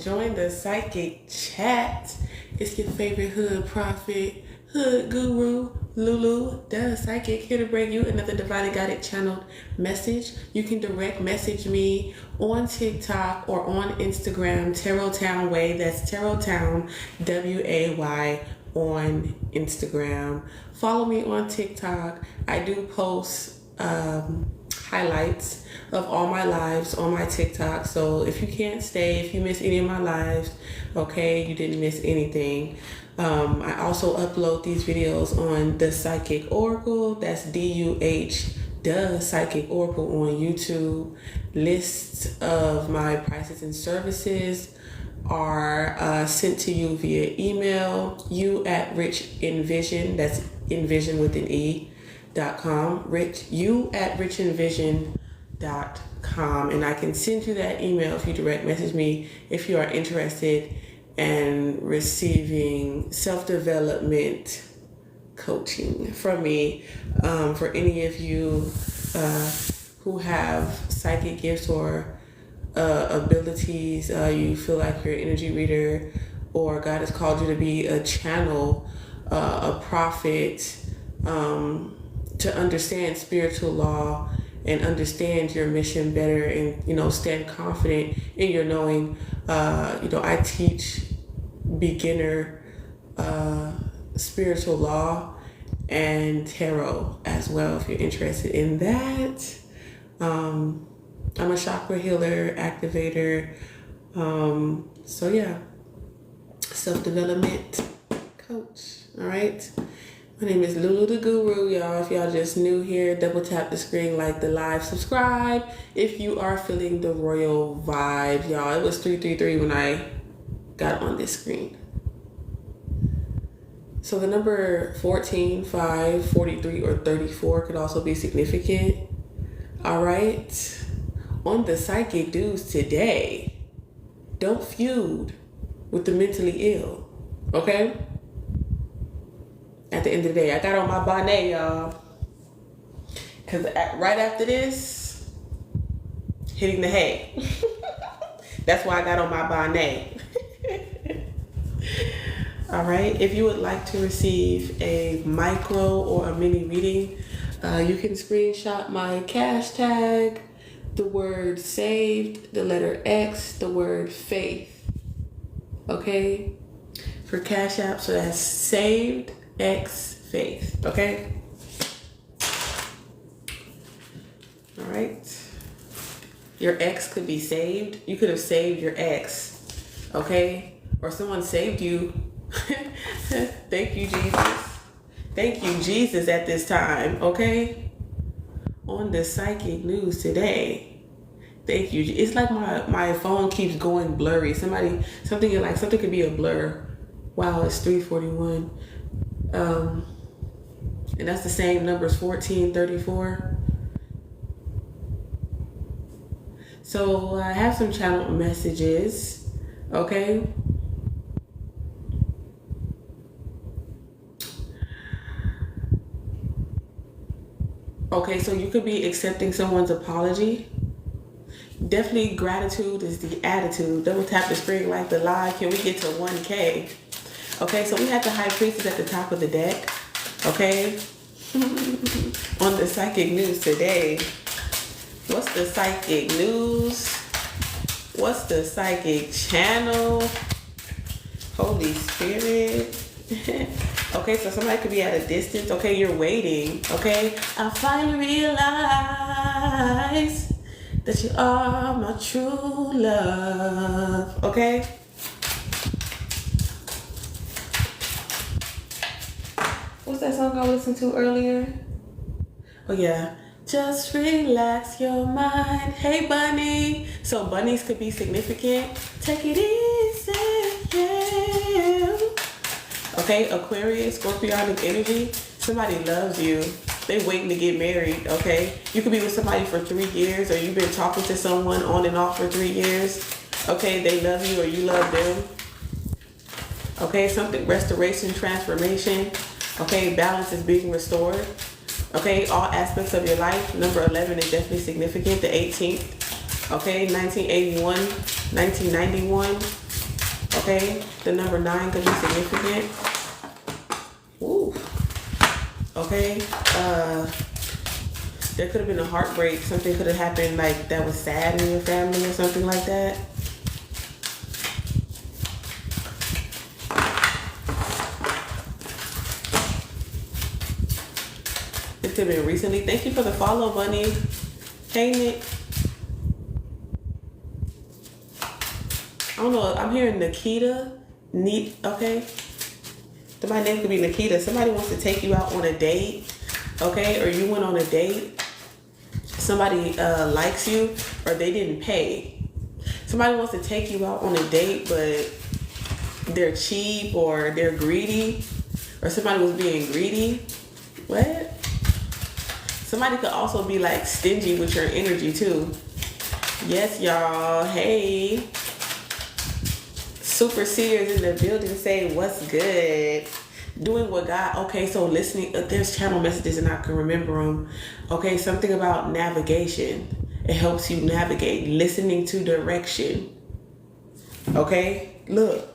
join the psychic chat. It's your favorite hood prophet, hood guru, Lulu, the psychic, here to bring you another divinely guided channeled message. You can direct message me on TikTok or on Instagram, Tarot Town Way. That's Tarot Town, WAY on Instagram. Follow me on TikTok. I do post highlights of all my lives on my TikTok. So if you can't stay, if you miss any of my lives, okay, you didn't miss anything. I also upload these videos on The Psychic Oracle. That's DUH, The Psychic Oracle on YouTube. Lists of my prices and services are sent to you via email. You@richenvision, that's envision with an E.com. You@richenvision.com. And I can send you that email if you direct message me if you are interested in receiving self-development coaching from me. For any of you who have psychic gifts or abilities, you feel like you're an energy reader, or God has called you to be a channel, a prophet, to understand spiritual law and understand your mission better, and stand confident in your knowing. I teach beginner spiritual law and tarot as well if you're interested in that. I'm a chakra healer, activator. So yeah, self-development coach. All right. My name is Lulu the Guru, y'all. If y'all just new here, double tap the screen, like the live, subscribe if you are feeling the royal vibe, y'all. It was 333 when I got on this screen. So the number 14, 5, 43, or 34 could also be significant. All right. On the psychic news today, don't feud with the mentally ill, okay? At the end of the day, I got on my bonnet, y'all. Because right after this, hitting the hay. That's why I got on my bonnet. All right. If you would like to receive a micro or a mini reading, you can screenshot my cash tag, the word saved, the letter X, the word faith. Okay? For Cash App, so that's saved X faith. Okay? All right. Your ex could be saved. You could have saved your ex. Okay? Or someone saved you. Thank you, Jesus. Thank you, Jesus, at this time. Okay? On the psychic news today. Thank you. It's like my phone keeps going blurry. Something could be a blur. Wow, it's 3:41. And that's the same numbers, 14, 34. So I have some channel messages. Okay. Okay, so you could be accepting someone's apology. Definitely gratitude is the attitude. Double tap the screen, like the live. Can we get to 1K? Okay, so we have the High Priestess at the top of the deck. Okay? On the psychic news today. What's the psychic news? What's the psychic channel? Holy Spirit. Okay, so somebody could be at a distance. Okay, you're waiting. Okay, I finally realize that you are my true love. Okay? What's that song I listened to earlier? Oh yeah. Just relax your mind. Hey, bunny. So bunnies could be significant. Take it easy, yeah. Okay, Aquarius, Scorpionic energy. Somebody loves you. They waiting to get married, okay? You could be with somebody for 3 years, or you've been talking to someone on and off for 3 years. Okay, they love you or you love them. Okay, something, restoration, transformation. Okay, balance is being restored. Okay, all aspects of your life. Number 11 is definitely significant. The 18th. Okay, 1981, 1991. Okay, the number 9 could be significant. Ooh. Okay, there could have been a heartbreak. Something could have happened like that was sad in your family or something like that. It could have been recently. Thank you for the follow, Bunny. Hey, Nick. I don't know. I'm hearing Nikita. Okay. My name could be Nikita. Somebody wants to take you out on a date. Okay, or you went on a date. Somebody likes you, or they didn't pay. Somebody wants to take you out on a date, but they're cheap or they're greedy, or somebody was being greedy. What? Somebody could also be like stingy with your energy too. Yes, y'all. Hey. Super seers in the building say what's good. Doing what God, okay, so listening, there's channel messages and I can remember them. Okay, something about navigation. It helps you navigate, listening to direction. Okay, look,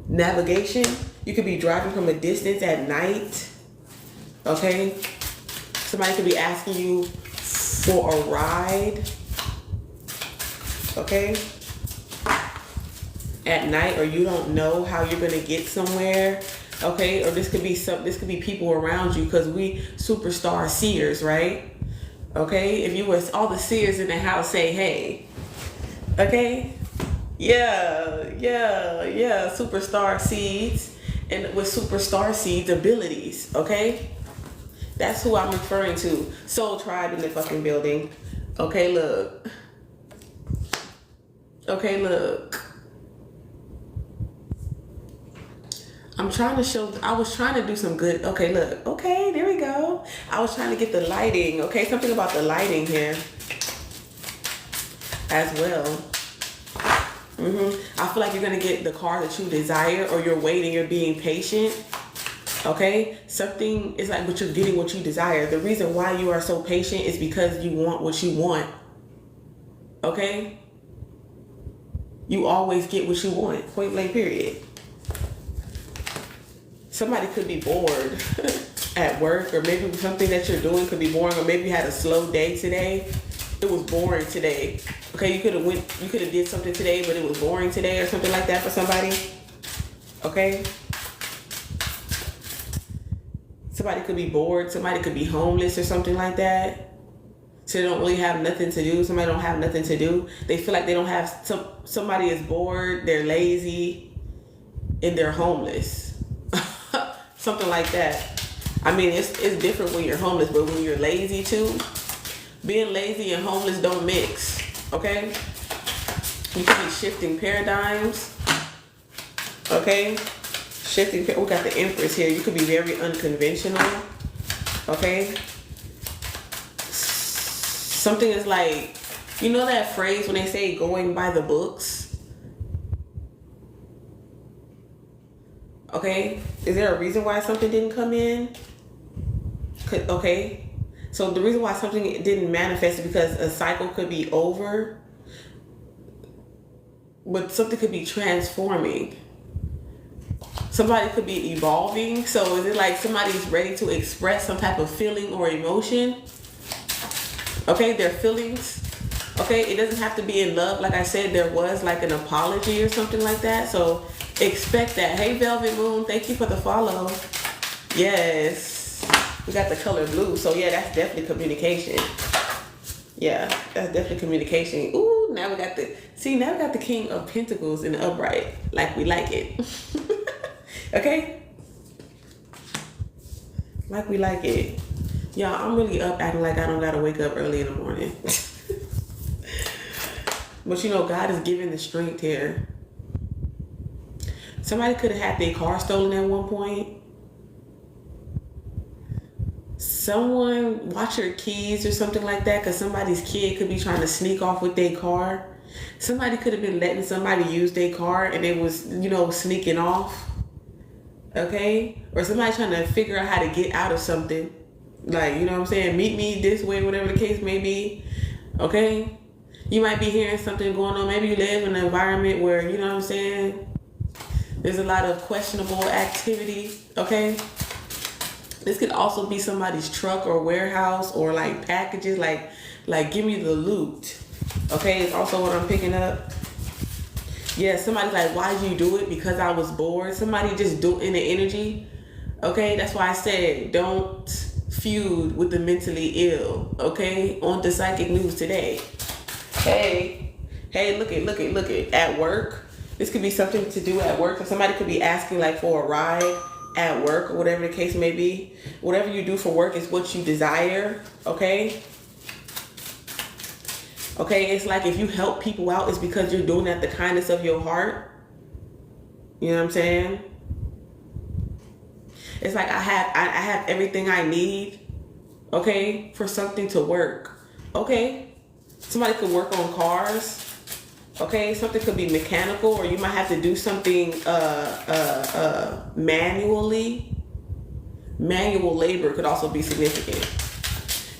navigation, you could be driving from a distance at night. Okay, somebody could be asking you for a ride. Okay, at night, or you don't know how you're gonna get somewhere. Okay, or this could be people around you, because we superstar seers, right? Okay, if you was all the seers in the house, say hey. Okay, yeah, superstar seeds, and with superstar seeds abilities. Okay, that's who I'm referring to. Soul Tribe in the fucking building. Okay, look. Okay, look. I was trying to do some good. Okay, look. Okay, there we go. I was trying to get the lighting. Okay, something about the lighting here as well. I feel like you're going to get the car that you desire, or you're waiting, you're being patient. Okay, something is like, but you're getting what you desire. The reason why you are so patient is because you want what you want. Okay, you always get what you want, point blank period. Somebody could be bored at work, or maybe something that you're doing could be boring, or maybe you had a slow day today. It was boring today. Okay, you could have did something today, but it was boring today, or something like that for somebody. Okay, somebody could be bored. Somebody could be homeless or something like that. So they don't really have nothing to do. Somebody don't have nothing to do. They feel like they don't have somebody is bored. They're lazy, and they're homeless. Something like that. I mean, it's different when you're homeless, but when you're lazy too, being lazy and homeless don't mix. Okay, you could be shifting paradigms. Okay, we got the Empress here. You could be very unconventional. Okay, something is like, you know that phrase when they say going by the books. Okay, is there a reason why something didn't come in? Okay, so the reason why something didn't manifest is because a cycle could be over, but something could be transforming. Somebody could be evolving. So is it like somebody's ready to express some type of feeling or emotion? Okay, their feelings. Okay, it doesn't have to be in love. Like I said, there was like an apology or something like that. So expect that. Hey, Velvet Moon, thank you for the follow. Yes, we got the color blue. So yeah, that's definitely communication. Yeah, that's definitely communication. Ooh, now we got the King of Pentacles in the upright, like we like it. Okay, like we like it. Y'all, I'm really up acting like I don't gotta wake up early in the morning. But you know, God is giving the strength here. Somebody could have had their car stolen at one point. Someone, watch your keys or something like that, because somebody's kid could be trying to sneak off with their car. Somebody could have been letting somebody use their car and they was, you know, sneaking off. Okay? Or somebody trying to figure out how to get out of something. Like, you know what I'm saying? Meet me this way, whatever the case may be. Okay? You might be hearing something going on. Maybe you live in an environment where, you know what I'm saying, There's a lot of questionable activity, okay? This could also be somebody's truck or warehouse or like packages, like give me the loot. Okay, it's also what I'm picking up. Yeah, somebody's like, why'd you do it? Because I was bored. Somebody just do in the energy. Okay, that's why I said don't feud with the mentally ill. Okay, on the psychic news today. Hey, look at at work. This could be something to do at work. So somebody could be asking like for a ride at work or whatever the case may be. Whatever you do for work is what you desire. Okay. Okay, it's like if you help people out, it's because you're doing that the kindness of your heart. You know what I'm saying? It's like I have everything I need, okay, for something to work. Okay, somebody could work on cars. Okay, something could be mechanical, or you might have to do something manually. Manual labor could also be significant.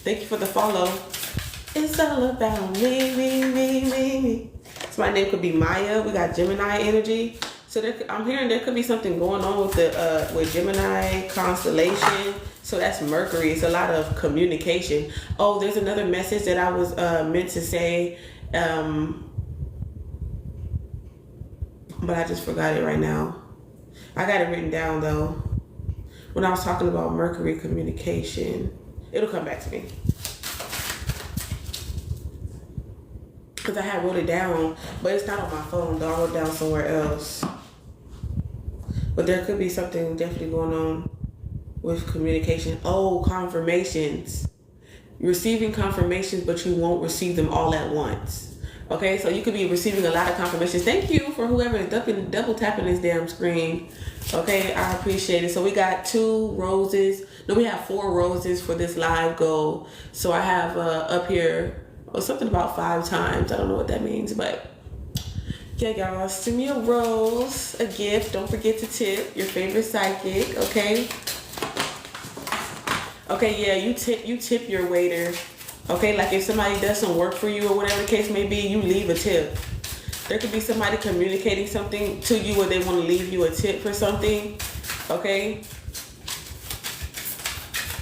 Thank you for the follow. It's all about me. So my name could be Maya. We got Gemini energy. So I'm hearing there could be something going on with the with Gemini constellation. So that's Mercury. It's a lot of communication. Oh, there's another message that I was meant to say, but I just forgot it right now. I got it written down though. When I was talking about Mercury communication, it'll come back to me. Because I had wrote it down, but it's not on my phone though. I wrote it down somewhere else. But there could be something definitely going on with communication. Oh, confirmations. You're receiving confirmations, but you won't receive them all at once. Okay, so you could be receiving a lot of confirmations. Thank you for whoever is double tapping this damn screen. Okay, I appreciate it. So we got 2 roses. No, we have 4 roses for this live goal. So I have up here something about 5 times. I don't know what that means, but yeah, y'all, send me a rose, a gift. Don't forget to tip your favorite psychic. Okay. Okay, yeah, you tip your waiter. Okay, like if somebody does some work for you or whatever the case may be, you leave a tip. There could be somebody communicating something to you where they want to leave you a tip for something. Okay.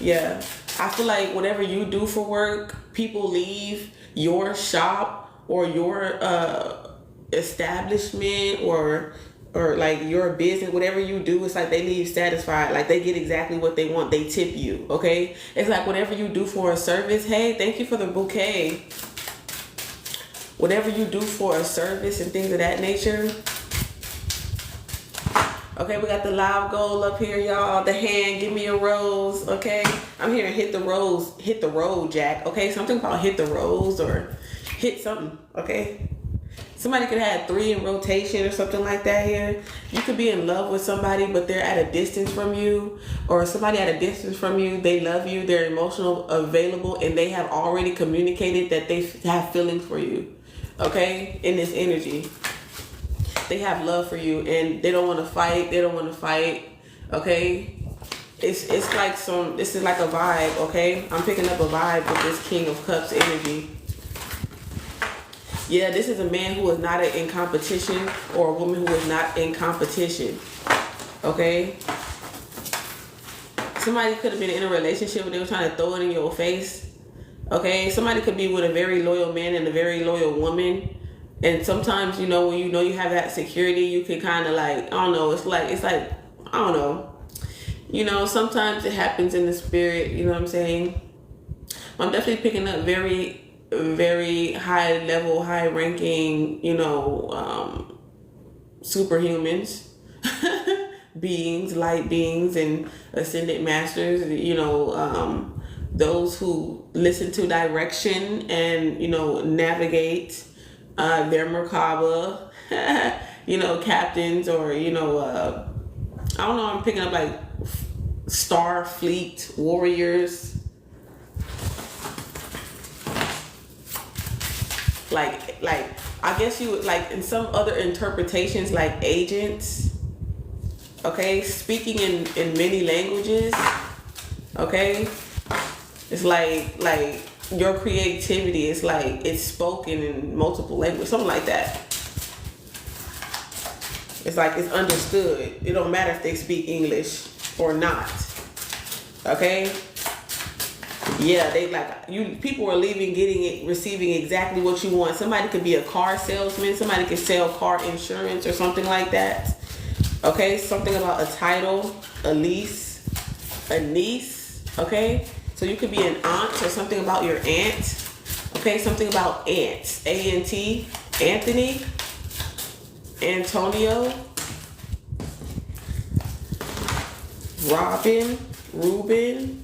Yeah, I feel like whatever you do for work, people leave your shop or your establishment or like your business, whatever you do, it's like they leave satisfied, like they get exactly what they want. They tip you. Okay, it's like whatever you do for a service. Hey, thank you for the bouquet. Whatever you do for a service and things of that nature. Okay, we got the live goal up here, y'all. The hand, give me a rose. Okay, I'm here. Hit the road, Jack. Okay, something about hit the rose or hit something. Okay. Somebody could have 3 in rotation or something like that here. You could be in love with somebody, but they're at a distance from you. Or somebody at a distance from you, they love you, they're emotional, available, and they have already communicated that they have feelings for you. Okay? In this energy. They have love for you, and they don't want to fight. Okay? It's like this is like a vibe, okay? I'm picking up a vibe with this King of Cups energy. Yeah, this is a man who is not in competition or a woman who is not in competition. Okay? Somebody could have been in a relationship and they were trying to throw it in your face. Okay? Somebody could be with a very loyal man and a very loyal woman. And sometimes, when you have that security, you can kind of like, I don't know, it's like, I don't know. Sometimes it happens in the spirit, you know what I'm saying? I'm definitely picking up very high level, high ranking, superhumans, beings, light beings, and ascended masters, those who listen to direction and, navigate their Merkaba, captains, or, I don't know, I'm picking up like Starfleet warriors. Like I guess you would, like in some other interpretations, like agents, okay, speaking in many languages, okay, it's like your creativity is like it's spoken in multiple languages, something like that. It's like it's understood. It don't matter if they speak English or not. Okay? Yeah, they like you. People are leaving, getting it, receiving exactly what you want. Somebody could be a car salesman. Somebody could sell car insurance or something like that. Okay, something about a title, a lease, a niece. Okay, so you could be an aunt or something about your aunt. Okay, something about ants. A-N-T. Anthony. Antonio. Robin. Ruben.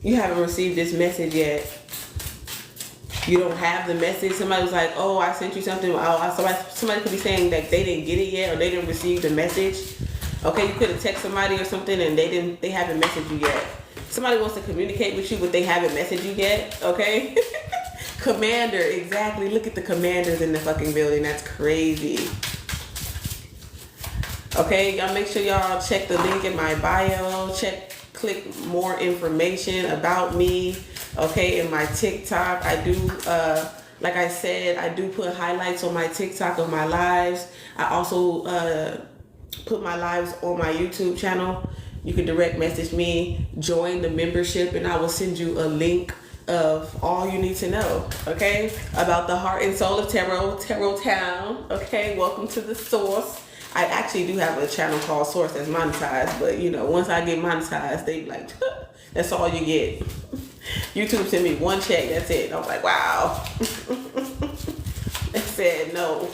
You haven't received this message yet. You don't have the message. Somebody was like, oh, I sent you something. Somebody could be saying that they didn't get it yet, or they didn't receive the message. Okay, you could have texted somebody or something and they haven't messaged you yet. Somebody wants to communicate with you, but they haven't messaged you yet. Okay. Commander, exactly. Look at the commanders in the fucking building. That's crazy. Okay, y'all make sure y'all check the link in my bio. Click more information about me. Okay, in my TikTok, I do, like I said, I do put highlights on my TikTok of my lives. I also put my lives on my YouTube channel. You can direct message me, join the membership, and I will send you a link of all you need to know, okay, about the heart and soul of Tarot Town. Okay, welcome to the source. I actually do have a channel called Source that's monetized, but you know, once I get monetized, they be like, that's all you get. YouTube sent me one check, that's it. I was like, wow. They said no.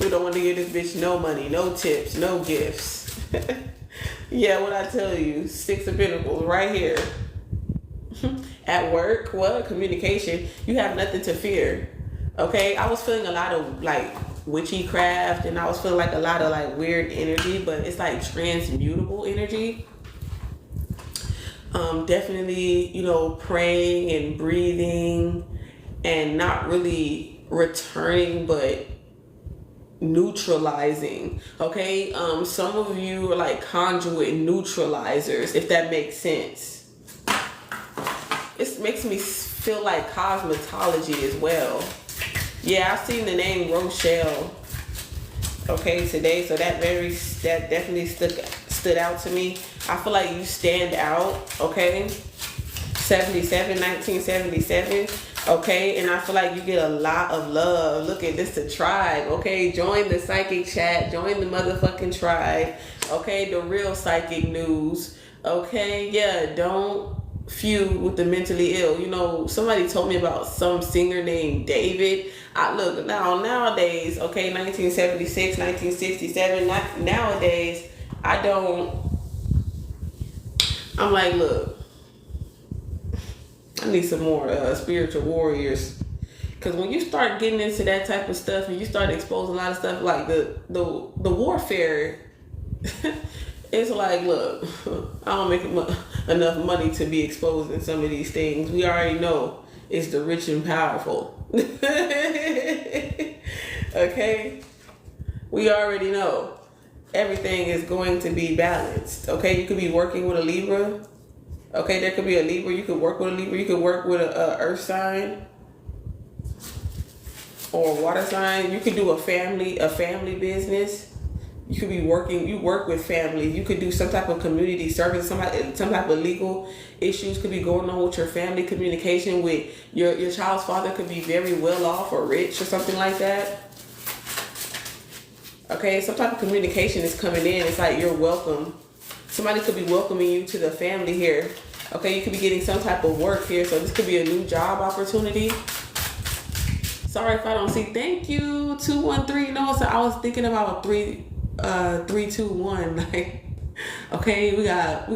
We don't want to give this bitch no money, no tips, no gifts. Yeah, what I tell you, 6 of Pentacles right here. At work, what? Communication. You have nothing to fear. Okay, I was feeling a lot of like witchcraft, and I was feeling like a lot of like weird energy, but it's like transmutable energy. Definitely, you know, praying and breathing and not really returning, but neutralizing. Okay, some of you are like conduit neutralizers, if that makes sense. It makes me feel like cosmetology as well. Yeah, I've seen the name Rochelle, okay, today, so that definitely stood out to me. I feel like you stand out, okay? 1977, okay? And I feel like you get a lot of love. Look at this, the tribe, okay? Join the psychic chat, join the motherfucking tribe, okay? The real psychic news, okay? Yeah, don't feud with the mentally ill. You know, somebody told me about some singer named David. I look nowadays, okay, 1976, 1967, nowadays, I'm like, look, I need some more spiritual warriors. Because when you start getting into that type of stuff and you start exposing a lot of stuff, like the warfare, it's like, look, I don't make enough money to be exposed in some of these things. We already know it's the rich and powerful. Okay? We already know everything is going to be balanced. Okay? You could be working with a Libra. Okay? There could be a Libra. You could work with a Libra. You could work with a earth sign or a water sign. You could do a family business. You could be you work with families. You could do some type of community service, some type of legal issues could be going on with your family. Communication with your child's father could be very well off or rich or something like that. Okay, some type of communication is coming in. It's like you're welcome. Somebody could be welcoming you to the family here. Okay, you could be getting some type of work here. So this could be a new job opportunity. Sorry if I don't see. Thank you, 213. No, so I was thinking about 321. Like, okay, we got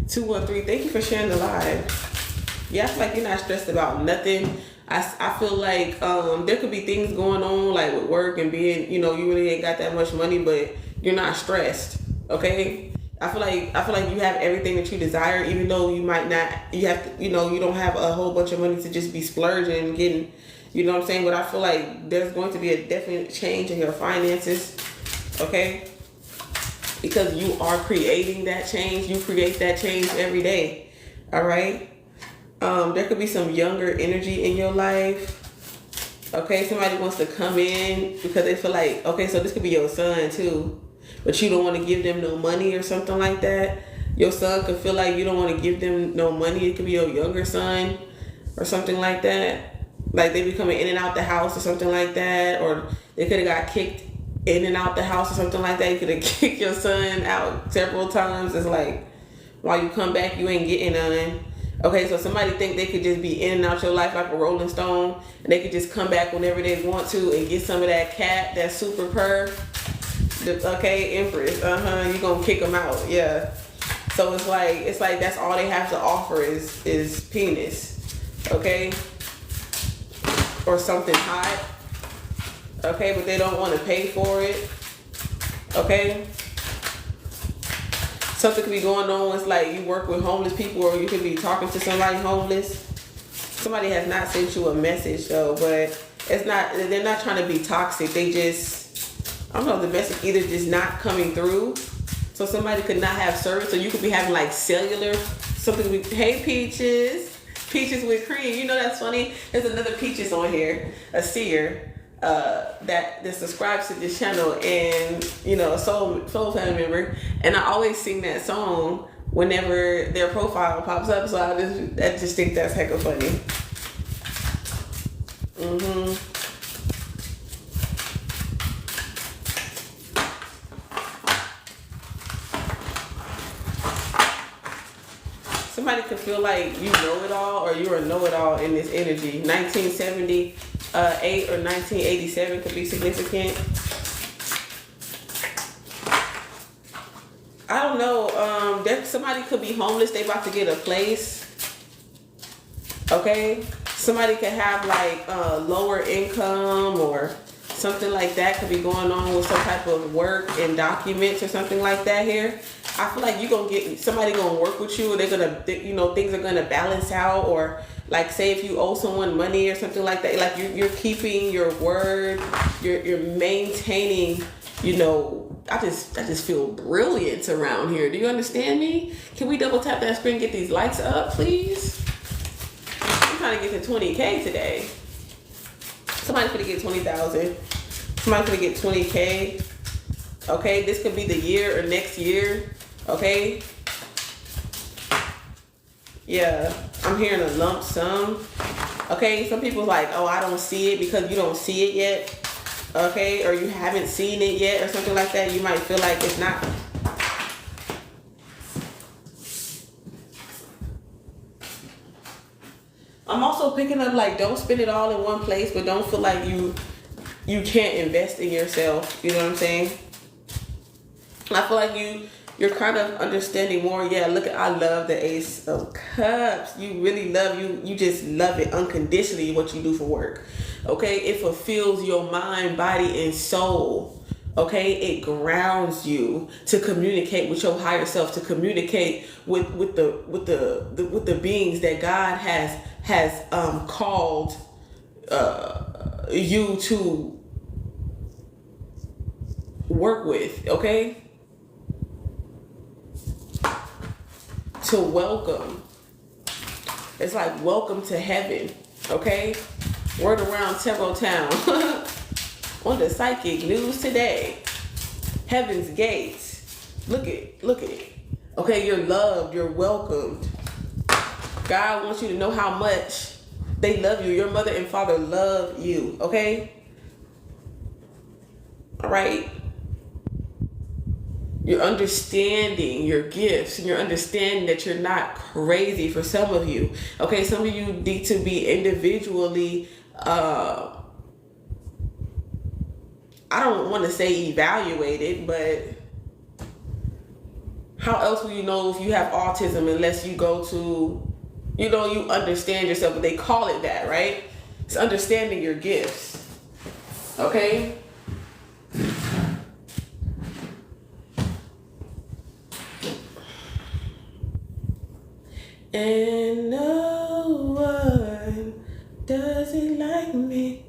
213. Thank you for sharing the live. Yeah, I feel like you're not stressed about nothing. I feel like there could be things going on like with work and being, you know, you really ain't got that much money, but you're not stressed. Okay, I feel like you have everything that you desire, even though you might not. You have to, you know, you don't have a whole bunch of money to just be splurging and getting. You know what I'm saying? But I feel like there's going to be a definite change in your finances. Okay? because you are creating that change. You create that change every day. All right. There could be some younger energy in your life. Okay, somebody wants to come in because they feel like, okay, so this could be your son too, but you don't want to give them no money or something like that. Your son could feel like you don't want to give them no money. It could be your younger son or something like that. Like they be coming in and out the house or something like that, or they could have got kicked in and out the house or something like that. You could have kicked your son out several times. It's like, while you come back, you ain't getting none. Okay, so somebody think they could just be in and out your life like a rolling stone, and they could just come back whenever they want to and get some of that cat, that super purr. Okay, Empress. You gonna kick them out? Yeah. So it's like that's all they have to offer is penis. Okay. Or something hot. Okay, but they don't want to pay for it. Okay. Something could be going on. It's like you work with homeless people, or you could be talking to somebody homeless. Somebody has not sent you a message though, but it's not. They're not trying to be toxic. They just, I don't know, the message either just not coming through. So somebody could not have service, or you could be having like cellular something. Hey Peaches, Peaches with cream. You know that's funny. There's another Peaches on here, a seer. That subscribes to this channel, and you know, a soul family member, and I always sing that song whenever their profile pops up. So I just think that's hecka funny. Somebody could feel like you know it all, or you're a know-it-all in this energy. 1978 or 1987 could be significant. I don't know. Somebody could be homeless. They about to get a place. Okay. Somebody could have like lower income or something like that could be going on with some type of work and documents or something like that here. I feel like you're gonna get somebody gonna work with you. They're gonna, you know, things are gonna balance out. Or like, say if you owe someone money or something like that, like you're keeping your word. You're maintaining. You know, I just feel brilliant around here. Do you understand me? Can we double tap that screen, get these likes up, please? I'm trying to get to 20K today. Somebody's gonna get 20,000. Somebody's gonna get 20K. Okay, this could be the year or next year. Okay. Yeah, I'm hearing a lump sum. Okay, some people's like, oh, I don't see it because you don't see it yet. Okay, or you haven't seen it yet or something like that. You might feel like it's not. I'm also picking up like, don't spend it all in one place, but don't feel like you can't invest in yourself. You know what I'm saying? I feel like you're kind of understanding more. Yeah, look at, I love the Ace of Cups. You really love, you just love it unconditionally what you do for work. Okay, it fulfills your mind, body, and soul. Okay, it grounds you to communicate with your higher self, to communicate with the beings that God has called you to work with. Okay, to welcome. It's like welcome to heaven. Okay, word around Terrell Town. On the psychic news today, Heaven's Gates. Look it. Okay, you're loved, you're welcomed. God wants you to know how much they love you. Your mother and father love you. Okay, all right. You're understanding your gifts, and you're understanding that you're not crazy. For some of you, okay, some of you need to be individually I don't want to say evaluated, but how else will you know if you have autism unless you go to, you know, you understand yourself, but they call it that, right? It's understanding your gifts. Okay? And no one doesn't like me.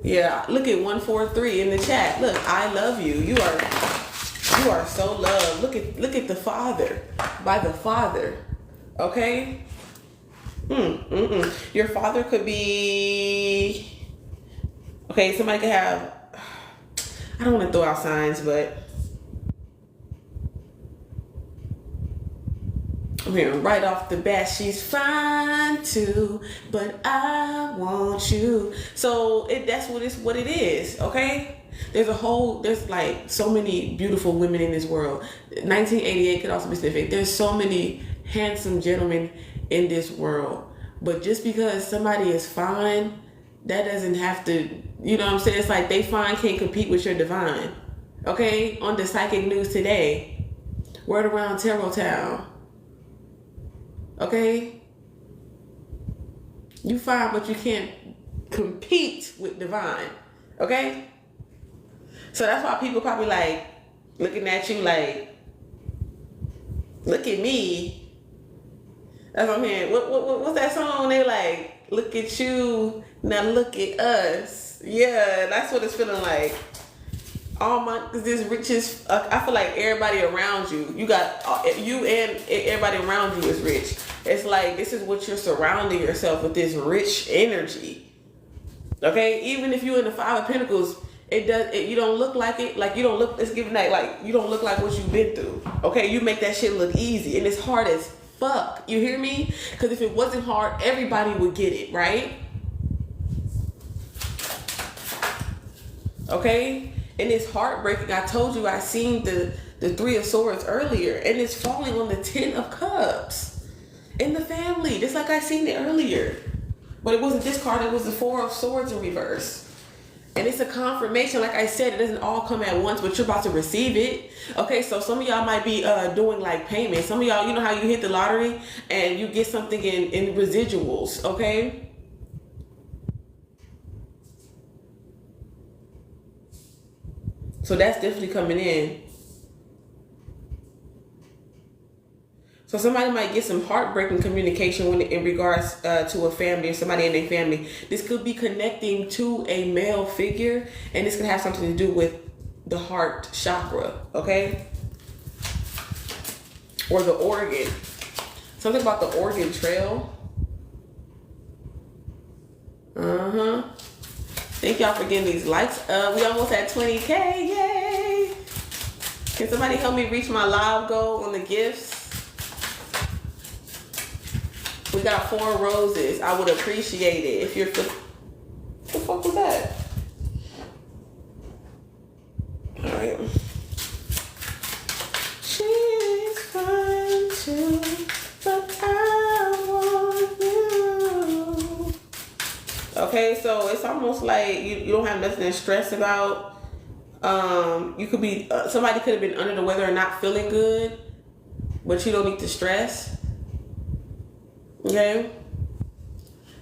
Yeah, look at 143 in the chat. Look, I love you. You are so loved. Look at the Father, by the Father. Okay? Your father could be, okay, somebody could have, I don't want to throw out signs, but I'm hearing right off the bat, she's fine too, but I want you. So that's what it is, okay? There's like so many beautiful women in this world. 1988 could also be specific. There's so many handsome gentlemen in this world. But just because somebody is fine, that doesn't have to, you know what I'm saying? It's like they fine can't compete with your divine. Okay? On the psychic news today, word around Tarot Town. Okay? You fine, but you can't compete with divine. Okay? So that's why people probably like looking at you like, look at me. That's what I'm hearing. What's that song? They like, look at you, now look at us. Yeah, that's what it's feeling like. Cause this riches, I feel like everybody around you, you and everybody around you is rich. It's like, this is what you're surrounding yourself with, this rich energy. Okay? Even if you're in the Five of Pentacles, you don't look like it. Like, you don't look, it's giving that, like, you don't look like what you've been through. Okay? You make that shit look easy, and it's hard as fuck. You hear me? Because if it wasn't hard, everybody would get it, right? Okay? And it's heartbreaking. I told you I seen the Three of Swords earlier, and it's falling on the Ten of Cups in the family, just like I seen it earlier. But it wasn't this card, it was the Four of Swords in reverse. And it's a confirmation. Like I said, it doesn't all come at once, but you're about to receive it. Okay, so some of y'all might be doing like payments. Some of y'all, you know how you hit the lottery and you get something in residuals, okay? So that's definitely coming in. So somebody might get some heartbreaking communication in regards to a family or somebody in their family. This could be connecting to a male figure, and this could have something to do with the heart chakra, okay? Or the organ. Something about the organ trail. Thank y'all for getting these likes. We almost at 20K, yay! Can somebody help me reach my live goal on the gifts? We got 4 roses. I would appreciate it if you're... What the fuck was that? Alright. She's fine too, but I want you. Okay, so it's almost like you don't have nothing to stress about. You could be... somebody could have been under the weather and not feeling good, but you don't need to stress. Okay,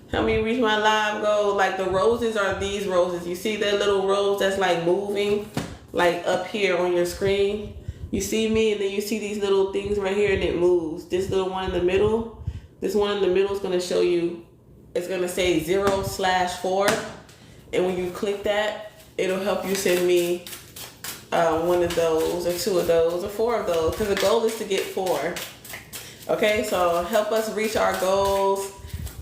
help me reach my live goal. Like the roses are these roses. You see that little rose that's like moving, like up here on your screen. You see me, and then you see these little things right here, and it moves. This little one in the middle. This one in the middle is going to show you. It's going to say 0/4, and when you click that, it'll help you send me one of those, or 2 of those, or 4 of those. Because the goal is to get 4. Okay, so help us reach our goals.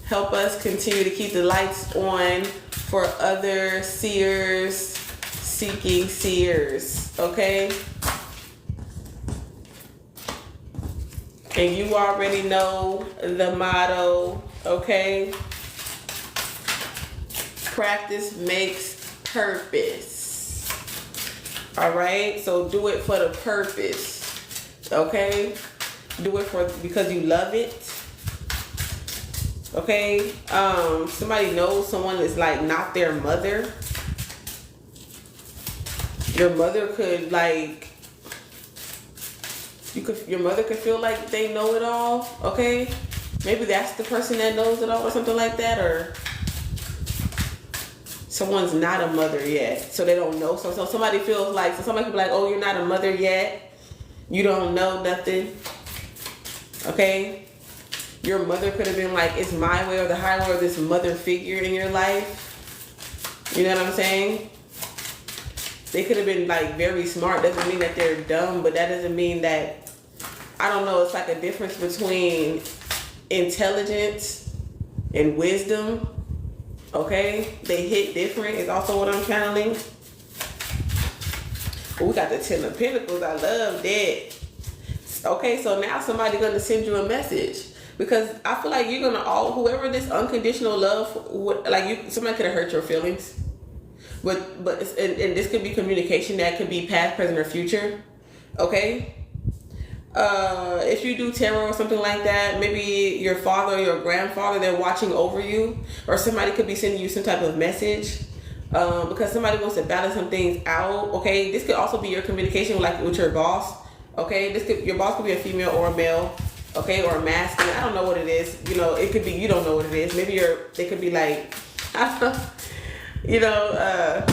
Help us continue to keep the lights on for other seers seeking seers. Okay? And you already know the motto. Okay? Practice makes purpose. Alright? So do it for the purpose. Okay? Do it because you love it. Okay? Somebody knows someone is like not their mother. Your mother could like... Your mother could feel like they know it all. Okay? Maybe that's the person that knows it all or something like that. Or someone's not a mother yet, so they don't know. So somebody feels like... So somebody could be like, oh, you're not a mother yet. You don't know nothing. Okay, your mother could have been like, it's my way or the highway, or this mother figure in your life. You know what I'm saying? They could have been like very smart. Doesn't mean that they're dumb, but that doesn't mean that, I don't know, it's like a difference between intelligence and wisdom. Okay? They hit different is also what I'm channeling. But we got the 10 of Pentacles. I love that. Okay, so now somebody's gonna send you a message. Because I feel like you're gonna whoever this unconditional love, like somebody could have hurt your feelings. But and this could be communication that could be past, present, or future. Okay? If you do tarot or something like that, maybe your father or your grandfather, they're watching over you. Or somebody could be sending you some type of message. Because somebody wants to balance some things out. Okay? This could also be your communication with your boss. Okay? Your boss could be a female or a male. Okay? Or a masculine. I don't know what it is. You know, it could be you don't know what it is. Maybe they could be like, I don't know. You know,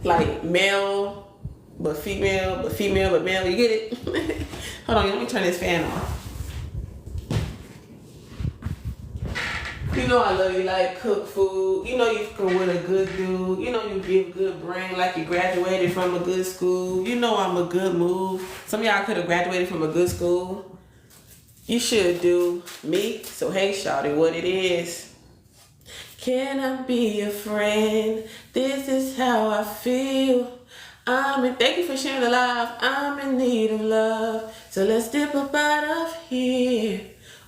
like male, but female, but male. You get it? Hold on, let me turn this fan off. You know I love you, like cook food. You know you can with a good dude. You know you give good brain, like you graduated from a good school. You know I'm a good move. Some of y'all could have graduated from a good school. You should do me. So hey, shawty, what it is. Can I be a friend? This is how I feel. Thank you for sharing the live. I'm in need of love. So let's dip up out of here.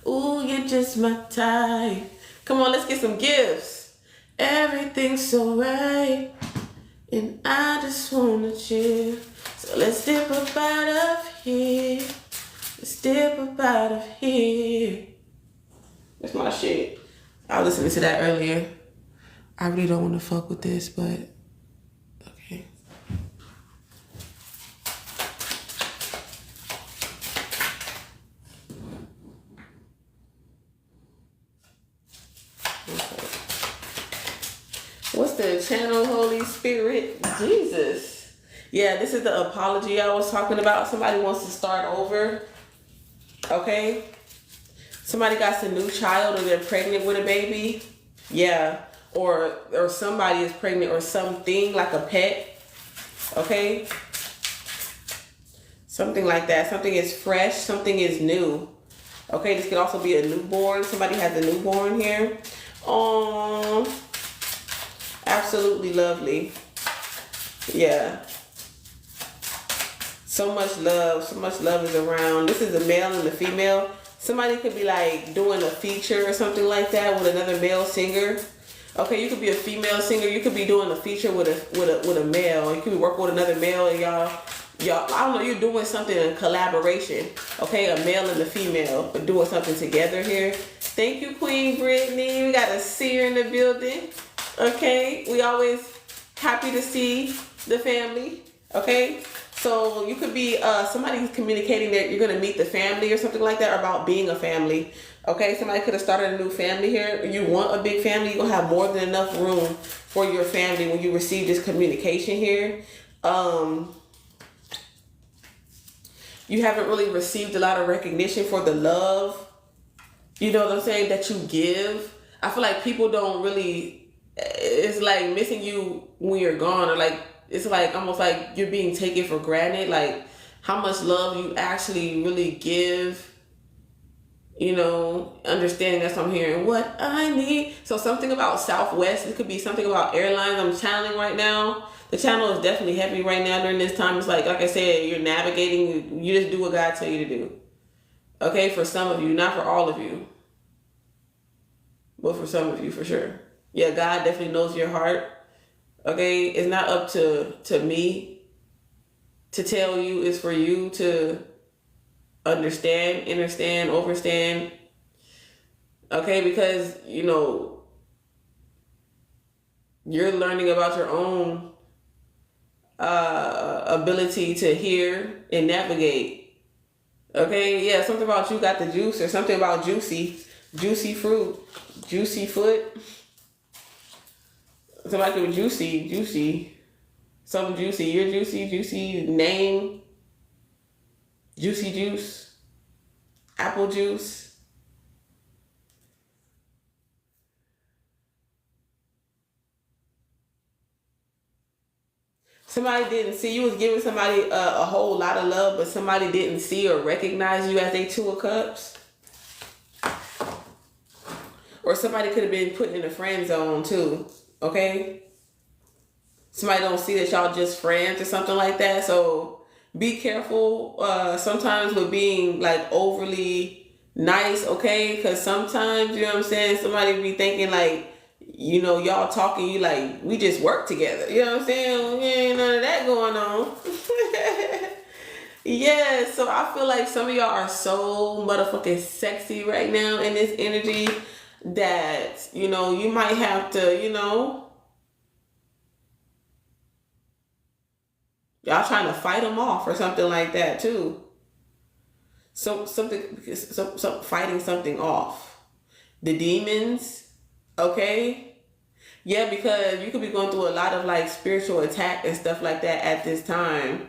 Ooh, you're just my type. Come on, let's get some gifts. Everything's so right. And I just wanna chill. So let's dip up out of here. Let's dip up out of here. That's my shit. I was listening to that earlier. I really don't want to fuck with this, but okay. What's the channel, Holy Spirit? Jesus. Yeah, this is the apology I was talking about. Somebody wants to start over. Okay? Somebody got a new child or they're pregnant with a baby. Yeah. Or somebody is pregnant or something like a pet. Okay? Something like that. Something is fresh. Something is new. Okay? This could also be a newborn. Somebody has a newborn here. Absolutely lovely. Yeah. So much love. So much love is around. This is a male and a female. Somebody could be like doing a feature or something like that with another male singer. Okay, you could be a female singer. You could be doing a feature with a male. You could be working with another male, and y'all. I don't know. You're doing something in collaboration. Okay, a male and a female, but doing something together here. Thank you, Queen Brittany. We got a seer in the building. Okay, we always happy to see the family. Okay. So you could be somebody who's communicating that you're going to meet the family or something like that, or about being a family. Okay, somebody could have started a new family here. You want a big family, you're going to have more than enough room for your family when you receive this communication here. You haven't really received a lot of recognition for the love, you know what I'm saying, that you give. I feel like people don't really, it's like missing you when you're gone, or like, it's like almost like you're being taken for granted, like how much love you actually really give, you know, understanding that's what I'm hearing, what I need. So something about Southwest, it could be something about airlines I'm channeling right now. The channel is definitely heavy right now during this time. It's like I said, you're navigating, you just do what God tell you to do. Okay, for some of you, not for all of you, but for some of you for sure. Yeah, God definitely knows your heart. Okay, it's not up to me to tell you. It's for you to understand, understand, overstand. Okay, because, you know, you're learning about your own ability to hear and navigate. Okay, yeah, something about you got the juice, or something about juicy fruit, juicy foot. Somebody could be juicy, something juicy. You're juicy name, juicy juice, apple juice. Somebody didn't see, you was giving somebody a whole lot of love, but somebody didn't see or recognize you as a Two of Cups. Or somebody could have been put in a friend zone too, okay? Somebody don't see that y'all just friends or something like that. So be careful sometimes with being like overly nice, okay? Because sometimes, you know what I'm saying, somebody be thinking like, you know, y'all talking, you like, we just work together. You know what I'm saying? We ain't none of that going on. Yeah, so I feel like some of y'all are so motherfucking sexy right now in this energy that, you know, you might have to, you know, y'all trying to fight them off or something like that too. So fighting something off. The demons, okay? Yeah, because you could be going through a lot of like spiritual attack and stuff like that at this time.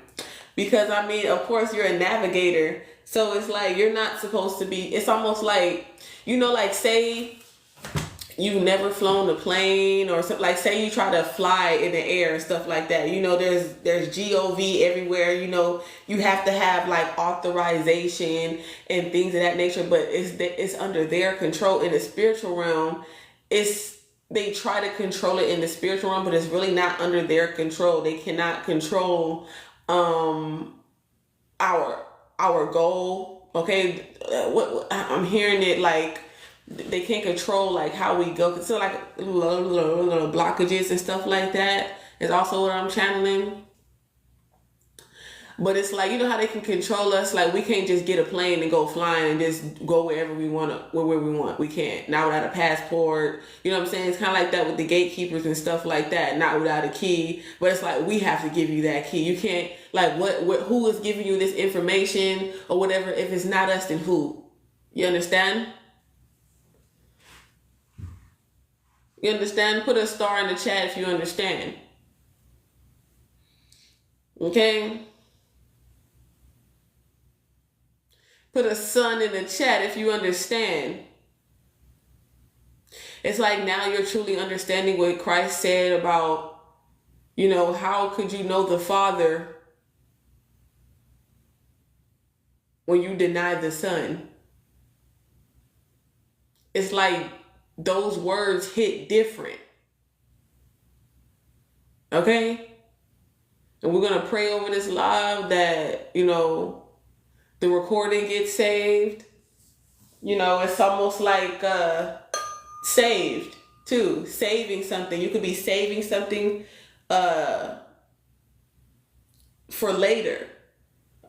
Because I mean, of course, you're a navigator. So it's like you're not supposed to be, it's almost like, you know, like say you've never flown a plane or something, like say you try to fly in the air and stuff like that. You know, there's GOV everywhere. You know, you have to have like authorization and things of that nature, but it's under their control. In the spiritual realm, they try to control it in the spiritual realm, but it's really not under their control. They cannot control our goal. Okay, what I'm hearing it like they can't control like how we go. So like little blockages and stuff like that is also what I'm channeling. But it's like, you know how they can control us? Like we can't just get a plane and go flying and just go wherever we want, where we want. We can't. Not without a passport. You know what I'm saying? It's kind of like that with the gatekeepers and stuff like that. Not without a key. But it's like we have to give you that key. You can't, like who is giving you this information or whatever? If it's not us, then who? You understand? You understand? Put a star in the chat if you understand. Okay? Put a sun in the chat if you understand. It's like now you're truly understanding what Christ said about, you know, how could you know the Father when you deny the Son? It's like those words hit different. Okay? And we're going to pray over this live that, you know, the recording gets saved. You know, it's almost like saved too. Saving something. You could be saving something for later.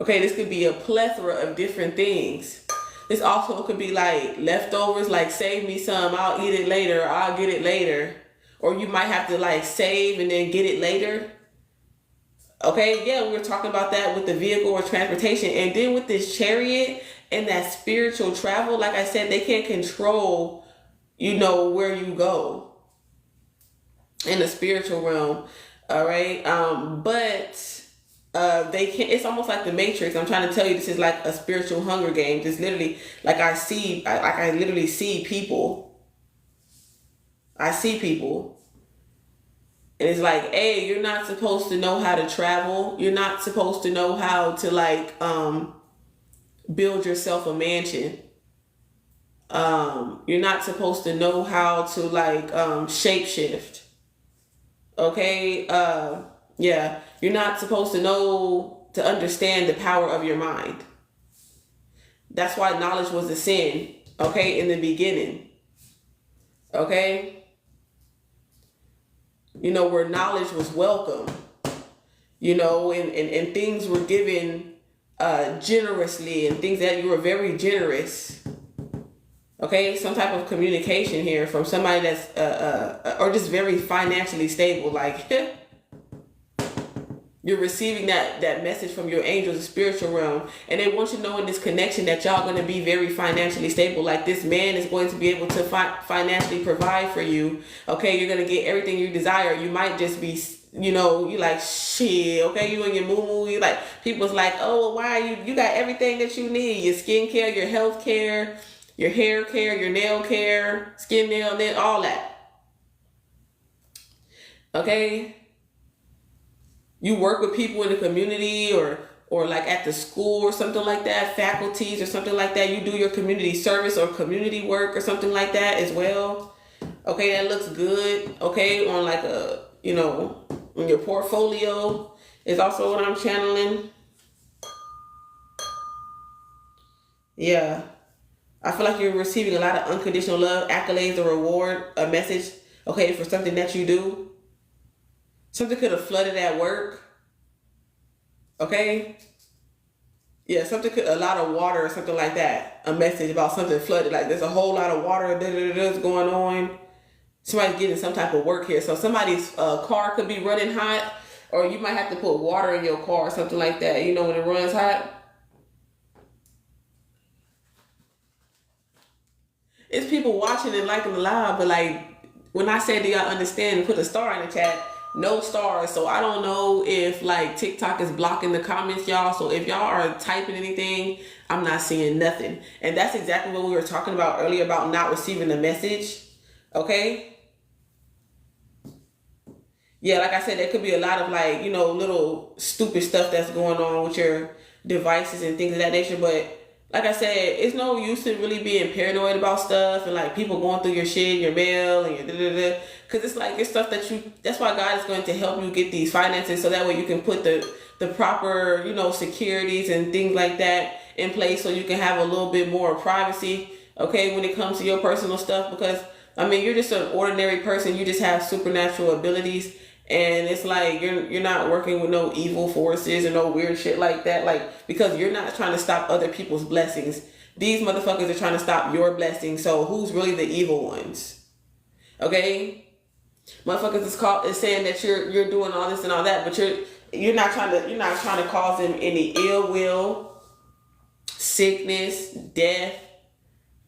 Okay, this could be a plethora of different things. This also could be like leftovers, like save me some, I'll eat it later, or I'll get it later. Or you might have to like save and then get it later. Okay, yeah, we were talking about that with the vehicle or transportation. And then with this chariot and that spiritual travel, like I said, they can't control, you know, where you go in the spiritual realm. All right. But they can't, it's almost like the Matrix. I'm trying to tell you, this is like a spiritual Hunger Games. It's literally like I literally see people. I see people. And it's like, hey, you're not supposed to know how to travel. You're not supposed to know how to like build yourself a mansion. You're not supposed to know how to like shapeshift. Okay? Yeah. You're not supposed to know to understand the power of your mind. That's why knowledge was a sin. Okay? In the beginning. Okay? You know, where knowledge was welcome, you know, and things were given generously and things that you were very generous. Okay, some type of communication here from somebody that's or just very financially stable. Like you're receiving that message from your angels, the spiritual realm, and they want you to know in this connection that y'all going to be very financially stable. Like this man is going to be able to financially provide for you. Okay, you're going to get everything you desire. You might just be, you know, you like shit. Okay, you and your moo you like people's like, oh, well, why are you got everything that you need? Your skin care, your health care, your hair care, your nail care, skin nail, all that. Okay. You work with people in the community or like at the school or something like that, faculties or something like that. You do your community service or community work or something like that as well. Okay, that looks good. Okay, on like a, you know, on your portfolio is also what I'm channeling. Yeah. I feel like you're receiving a lot of unconditional love, accolades, a reward, a message, okay, for something that you do. Something could have flooded at work. Okay? Yeah, a lot of water or something like that. A message about something flooded. Like there's a whole lot of water that's going on. Somebody's getting some type of work here. So somebody's car could be running hot, or you might have to put water in your car or something like that. You know, when it runs hot. It's people watching and liking the live, but like when I say do y'all understand, put a star in the chat. No stars. So I don't know if like TikTok is blocking the comments, y'all. So if y'all are typing anything, I'm not seeing nothing. And that's exactly what we were talking about earlier about not receiving the message. Okay. Yeah, like I said, there could be a lot of like, you know, little stupid stuff that's going on with your devices and things of that nature. But like I said, it's no use in really being paranoid about stuff and like people going through your shit, your mail and your da-da-da. Cause it's like, it's stuff that that's why God is going to help you get these finances so that way you can put the proper, you know, securities and things like that in place so you can have a little bit more privacy, okay, when it comes to your personal stuff. Because, I mean, you're just an ordinary person. You just have supernatural abilities. And it's like you're not working with no evil forces or no weird shit like that. Like, because you're not trying to stop other people's blessings. These motherfuckers are trying to stop your blessings. So who's really the evil ones? Okay? Motherfuckers is saying that you're doing all this and all that, but you're not trying to cause them any ill will, sickness, death,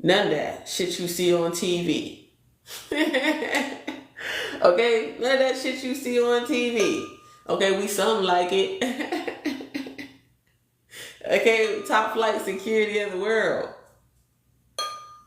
none of that shit you see on TV. Okay, none of that shit you see on TV. Okay, we something like it. Okay, top flight security of the world.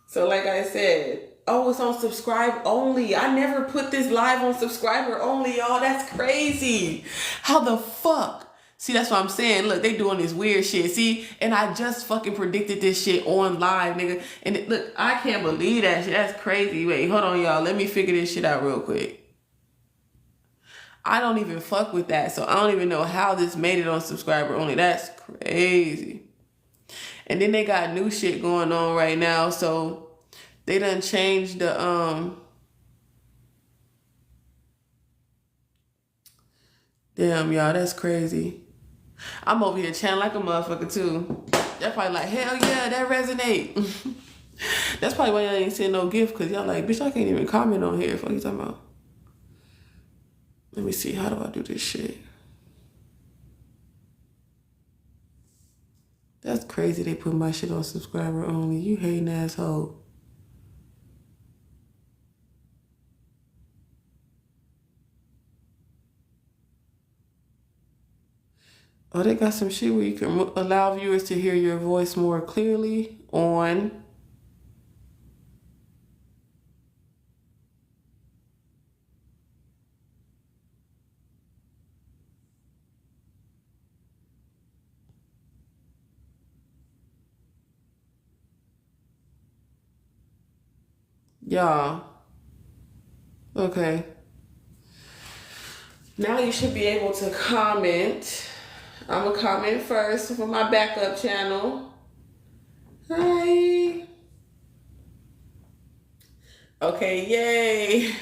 So like I said, oh, it's on subscribe only. I never put this live on subscriber only, y'all. That's crazy. How the fuck? See, that's what I'm saying. Look, they doing this weird shit. See, and I just fucking predicted this shit on live, nigga. And look, I can't believe that shit. That's crazy. Wait, hold on, y'all. Let me figure this shit out real quick. I don't even fuck with that. So I don't even know how this made it on subscriber only. That's crazy. And then they got new shit going on right now. So they done changed the, damn, y'all, that's crazy. I'm over here chanting like a motherfucker too. They're probably like, hell yeah, that resonate. That's probably why y'all ain't send no gift, because y'all like, bitch, I can't even comment on here. What are you talking about? Let me see, how do I do this shit? That's crazy they put my shit on subscriber only. You hating asshole. Oh, they got some shit where you can allow viewers to hear your voice more clearly on. Y'all. Okay. Now you should be able to comment. I'm gonna comment first for my backup channel. Hi. Okay, yay.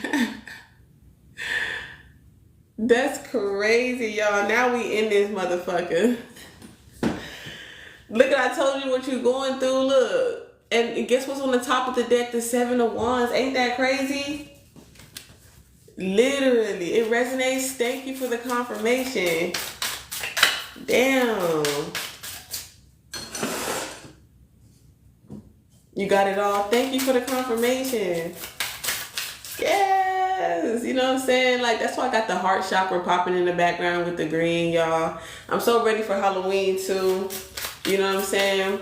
That's crazy, y'all. Now we in this motherfucker. Look, I told you what you're going through. Look. And guess what's on the top of the deck? The 7 of Wands. Ain't that crazy? Literally. It resonates. Thank you for the confirmation. Damn. You got it all. Thank you for the confirmation. Yes. You know what I'm saying? Like, that's why I got the heart chakra popping in the background with the green, y'all. I'm so ready for Halloween, too. You know what I'm saying?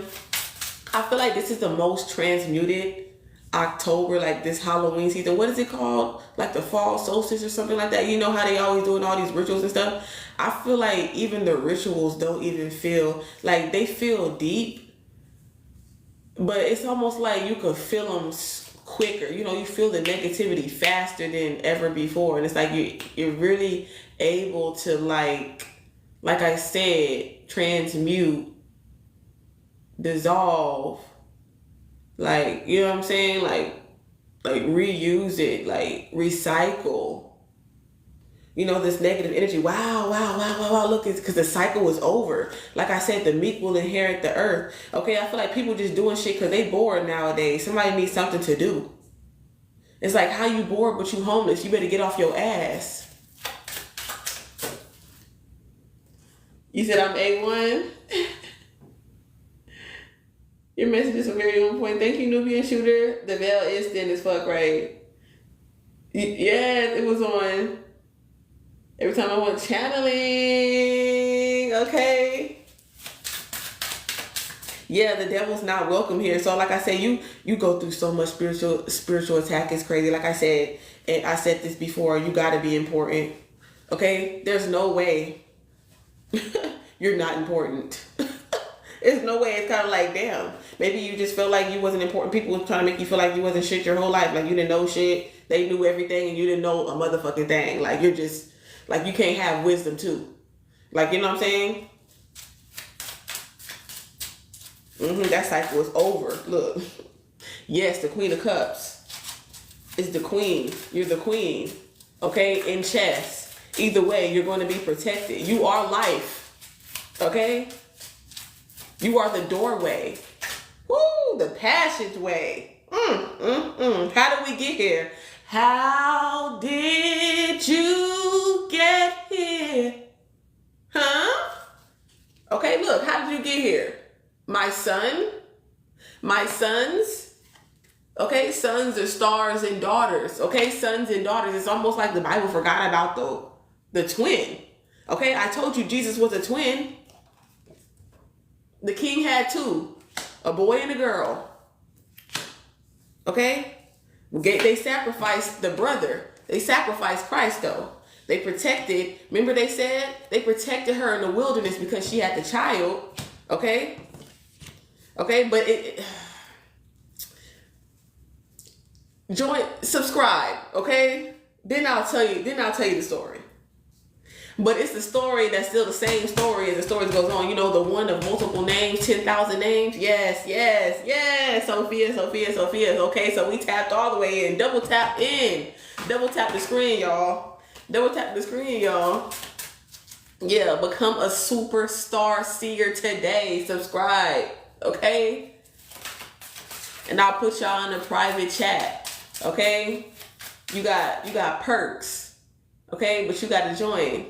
I feel like this is the most transmuted October, like this Halloween season. What is it called? Like the fall solstice or something like that. You know how they always doing all these rituals and stuff? I feel like even the rituals don't even feel, like they feel deep, but it's almost like you could feel them quicker. You know, you feel the negativity faster than ever before. And it's like you're really able to like I said, transmute, dissolve, like, you know what I'm saying? Like reuse it, like recycle, you know, this negative energy. Wow. Look, it's because the cycle is over. Like I said, the meek will inherit the earth. Okay, I feel like people just doing shit because they bored nowadays. Somebody needs something to do. It's like, how you bored but you homeless? You better get off your ass. You said I'm A1? Your messages are very on point. Thank you, Nubian Shooter. The veil is thin as fuck, right? Yes, it was on. Every time I went channeling, okay. Yeah, the devil's not welcome here. So like I said, you go through so much spiritual attack. It's crazy. Like I said, and I said this before, you gotta be important. Okay? There's no way you're not important. There's no way. It's kind of like, damn, maybe you just felt like you wasn't important. People were trying to make you feel like you wasn't shit your whole life. Like you didn't know shit. They knew everything and you didn't know a motherfucking thing. Like you're just, like you can't have wisdom too. Like, you know what I'm saying? That cycle is over. Look. Yes, the Queen of Cups is the queen. You're the queen. Okay? In chess. Either way, you're going to be protected. You are life. Okay? You are the doorway. Woo! The passageway. How did we get here? How did you get here? Huh? Okay, look. How did you get here? My son? My sons? Okay, sons are stars and daughters. Okay, sons and daughters. It's almost like the Bible forgot about the twin. Okay, I told you Jesus was a twin. The king had two, a boy and a girl. Okay? They sacrificed the brother. They sacrificed Christ though. They protected, remember they said? They protected her in the wilderness because she had the child. Okay? Okay, but join, subscribe, okay? Then I'll tell you the story. But it's the story that's still the same story as the story that goes on. You know, the one of multiple names, 10,000 names. Yes. Sophia. Okay, so we tapped all the way in. Double tap in. Double tap the screen, y'all. Yeah, become a superstar seer today. Subscribe, okay? And I'll put y'all in a private chat, okay? You got perks, okay? But you got to join.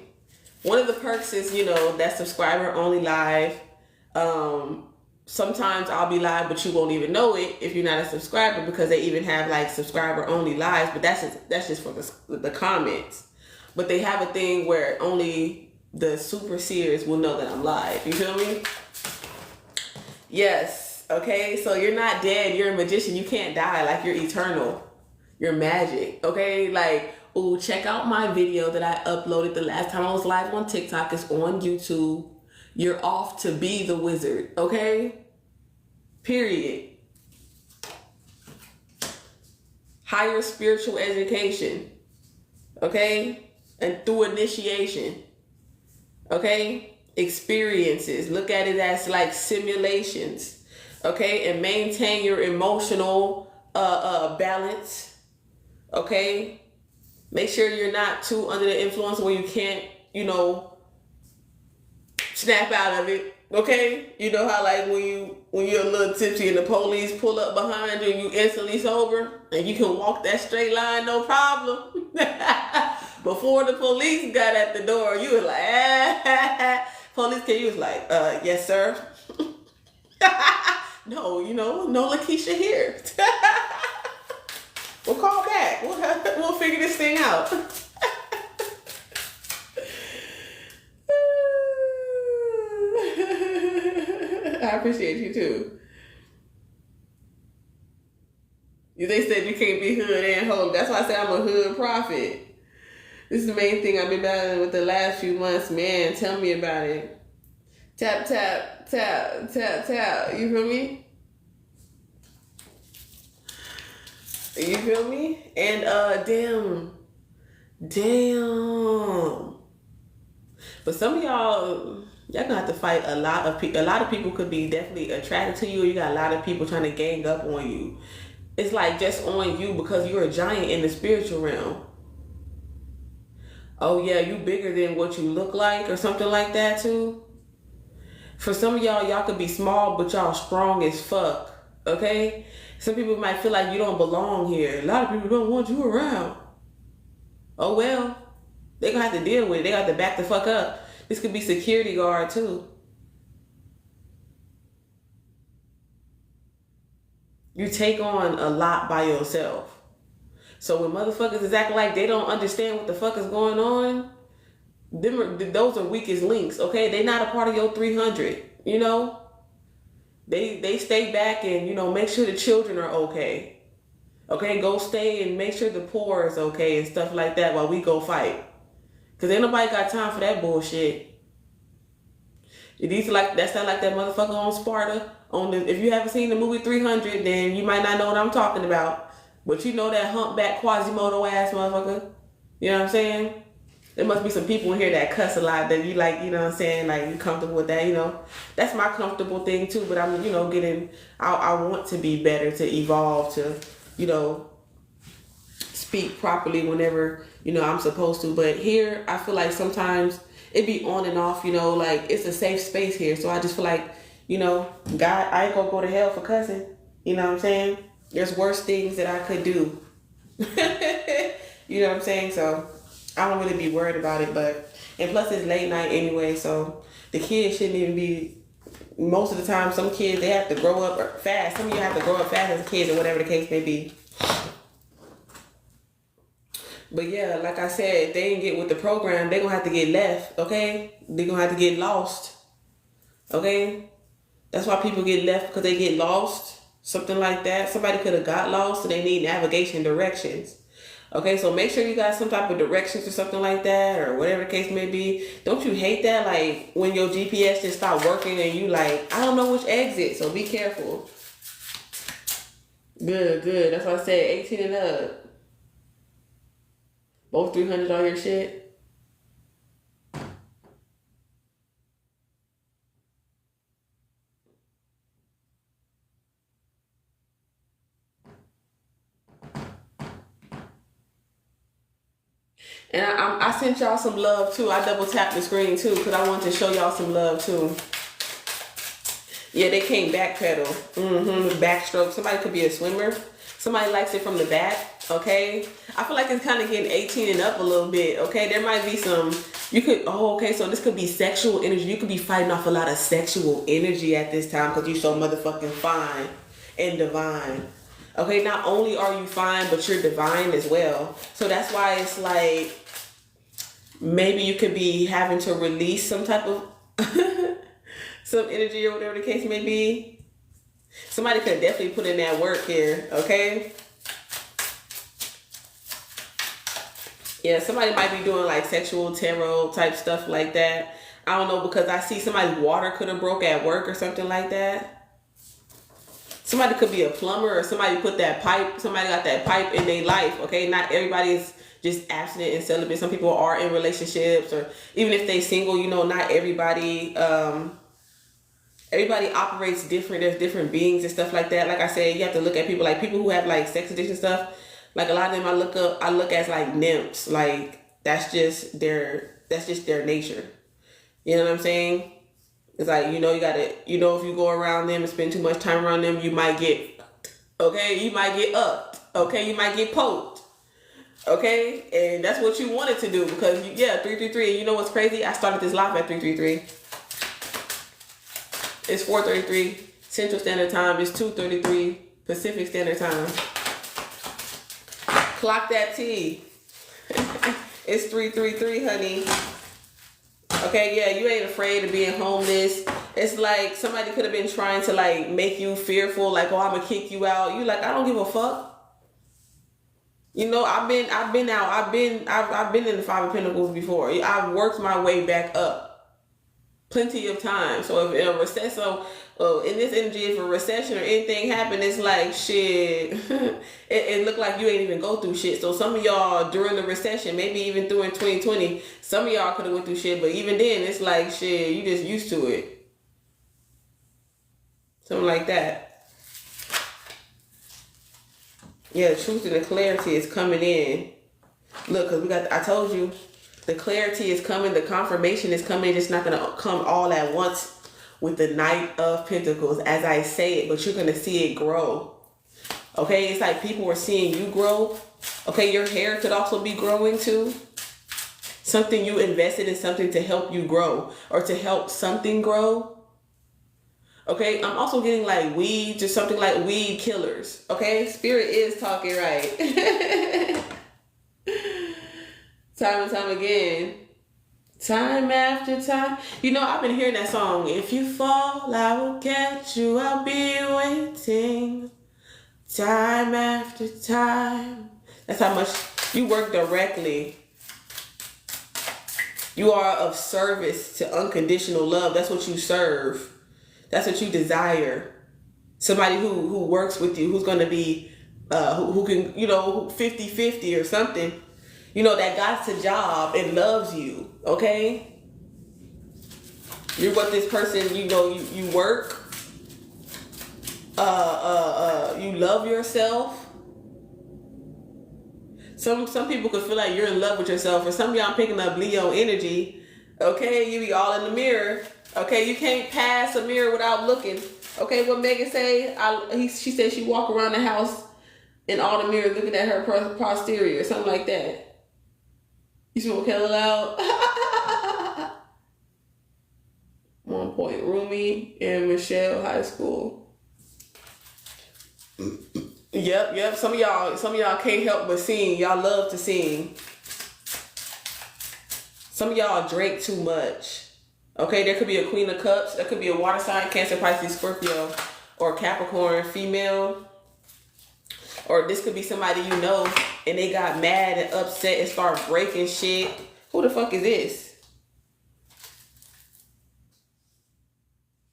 One of the perks is, you know, that subscriber only live. Sometimes I'll be live, but you won't even know it if you're not a subscriber because they even have like subscriber only lives. But that's just for the comments. But they have a thing where only the super seers will know that I'm live. You feel me? Yes. Okay. So you're not dead. You're a magician. You can't die. Like you're eternal. You're magic. Okay. Like, ooh, check out my video that I uploaded the last time I was live on TikTok. It's on YouTube. You're off to be the wizard, okay? Period. Higher spiritual education, okay? And through initiation, okay? Experiences. Look at it as like simulations, okay? And maintain your emotional balance, okay? Make sure you're not too under the influence where you can't, you know, snap out of it. Okay? You know how like when you're a little tipsy and the police pull up behind you and you instantly sober and you can walk that straight line, no problem. Before the police got at the door, you was like, police came, you was like, yes, sir. No, you know, no Lakeisha here. We'll call back. We'll figure this thing out. I appreciate you too. They said you can't be hood and holy. That's why I say I'm a hood prophet. This is the main thing I've been battling with the last few months. Man, tell me about it. Tap, tap, tap, tap, tap. You feel me? You feel me? And damn. But some of y'all gonna have to fight a lot of people. A lot of people could be definitely attracted to you. You got a lot of people trying to gang up on you. It's like just on you because you're a giant in the spiritual realm. Oh yeah, you bigger than what you look like or something like that too. For some of y'all could be small, but y'all strong as fuck. Okay? Some people might feel like you don't belong here. A lot of people don't want you around. Oh well. They're gonna have to deal with it. They got to back the fuck up. This could be security guard too. You take on a lot by yourself. So when motherfuckers is acting like they don't understand what the fuck is going on, those are weakest links, okay? They not a part of your 300, you know? They stay back and, you know, make sure the children are okay. Okay, go stay and make sure the poor is okay and stuff like that while we go fight. Because ain't nobody got time for that bullshit. That sound like that motherfucker on Sparta. If you haven't seen the movie 300, then you might not know what I'm talking about. But you know that humpback Quasimodo ass motherfucker. You know what I'm saying? There must be some people in here that cuss a lot that you like, you know what I'm saying? Like, you comfortable with that, you know? That's my comfortable thing too, but I'm, you know, I want to be better, to evolve, to, you know, speak properly whenever, you know, I'm supposed to. But here, I feel like sometimes it be on and off, you know, like it's a safe space here. So I just feel like, you know, God, I ain't gonna go to hell for cussing. You know what I'm saying? There's worse things that I could do. You know what I'm saying? So I don't really be worried about it. And plus it's late night anyway, so the kids shouldn't even be, most of the time, some kids, they have to grow up fast. Some of you have to grow up fast as kids or whatever the case may be. But yeah, like I said, if they didn't get with the program, they're going to have to get left, okay? They're going to have to get lost, okay? That's why people get left, because they get lost, something like that. Somebody could have got lost and they need navigation directions. Okay, so make sure you got some type of directions or something like that, or whatever the case may be. Don't you hate that? Like when your GPS just stop working and you like, I don't know which exit, so be careful. Good. That's why I said 18 and up. Both 300 on your shit. And I sent y'all some love too. I double tapped the screen too because I wanted to show y'all some love too. Yeah, they can't backpedal. Backstroke. Somebody could be a swimmer. Somebody likes it from the back. Okay. I feel like it's kind of getting 18 and up a little bit. Okay. There might be some, okay. So this could be sexual energy. You could be fighting off a lot of sexual energy at this time because you're so motherfucking fine and divine. Okay. Not only are you fine, but you're divine as well. So that's why it's like, maybe you could be having to release some type of some energy or whatever the case may be. Somebody could definitely put in that work here, okay? Yeah, somebody might be doing like sexual tarot type stuff like that. I don't know, because I see somebody's water could have broke at work or something like that. Somebody could be a plumber, or somebody put that pipe, somebody got that pipe in their life, okay? Not everybody is just abstinent and celibate. Some people are in relationships, or even if they single, you know, not everybody, everybody operates different. There's different beings and stuff like that. Like I said, you have to look at people, like people who have like sex addiction stuff. Like a lot of them I look as like nymphs. Like that's just their nature. You know what I'm saying? It's like, you know, you gotta, you know, if you go around them and spend too much time around them, you might get, okay? You might get upped, okay? You might get poked, okay? And that's what you wanted to do, because, 333. And you know what's crazy? I started this live at 333. It's 4:33 Central Standard Time. It's 2:33 Pacific Standard Time. Clock that T. It's 3:33, honey. Okay, yeah, you ain't afraid of being homeless. It's like somebody could have been trying to like make you fearful, like, oh, I'm gonna kick you out. You like, I don't give a fuck. You know, I've been out. I've been in the Five of Pentacles before. I've worked my way back up plenty of times. So if a recession, in this energy, if a recession or anything happened, it's like shit. it looked like you ain't even go through shit. So some of y'all during the recession, maybe even through in 2020, some of y'all could have went through shit. But even then, it's like shit. You just used to it. Something like that. Yeah, the truth and the clarity is coming in. Look, because I told you, the clarity is coming, the confirmation is coming. It's not going to come all at once with the Knight of Pentacles as I say it, but you're going to see it grow. Okay, it's like people are seeing you grow. Okay, your hair could also be growing too. Something you invested in, something to help you grow or to help something grow. Okay, I'm also getting like weeds or something like weed killers. Okay, Spirit is talking right. Time and time again. Time after time. You know, I've been hearing that song. If you fall, I will catch you. I'll be waiting. Time after time. That's how much you work directly. You are of service to unconditional love. That's what you serve. That's what you desire. Somebody who works with you, who's going to be, who can, you know, 50-50 or something. You know, that got a job and loves you, okay? You're what this person, you know, you work. You love yourself. Some people could feel like you're in love with yourself. For some of y'all picking up Leo energy, okay? You be all in the mirror. Okay, you can't pass a mirror without looking. Okay, what Megan say? She said she walk around the house in all the mirrors looking at her posterior, something like that. You smoke hella loud. 1 point. Rumi and Michelle High School. Yep. Some of y'all can't help but sing. Y'all love to sing. Some of y'all drink too much. Okay, there could be a Queen of Cups. There could be a water sign, Cancer, Pisces, Scorpio, or Capricorn female. Or this could be somebody you know and they got mad and upset and start breaking shit. Who the fuck is this?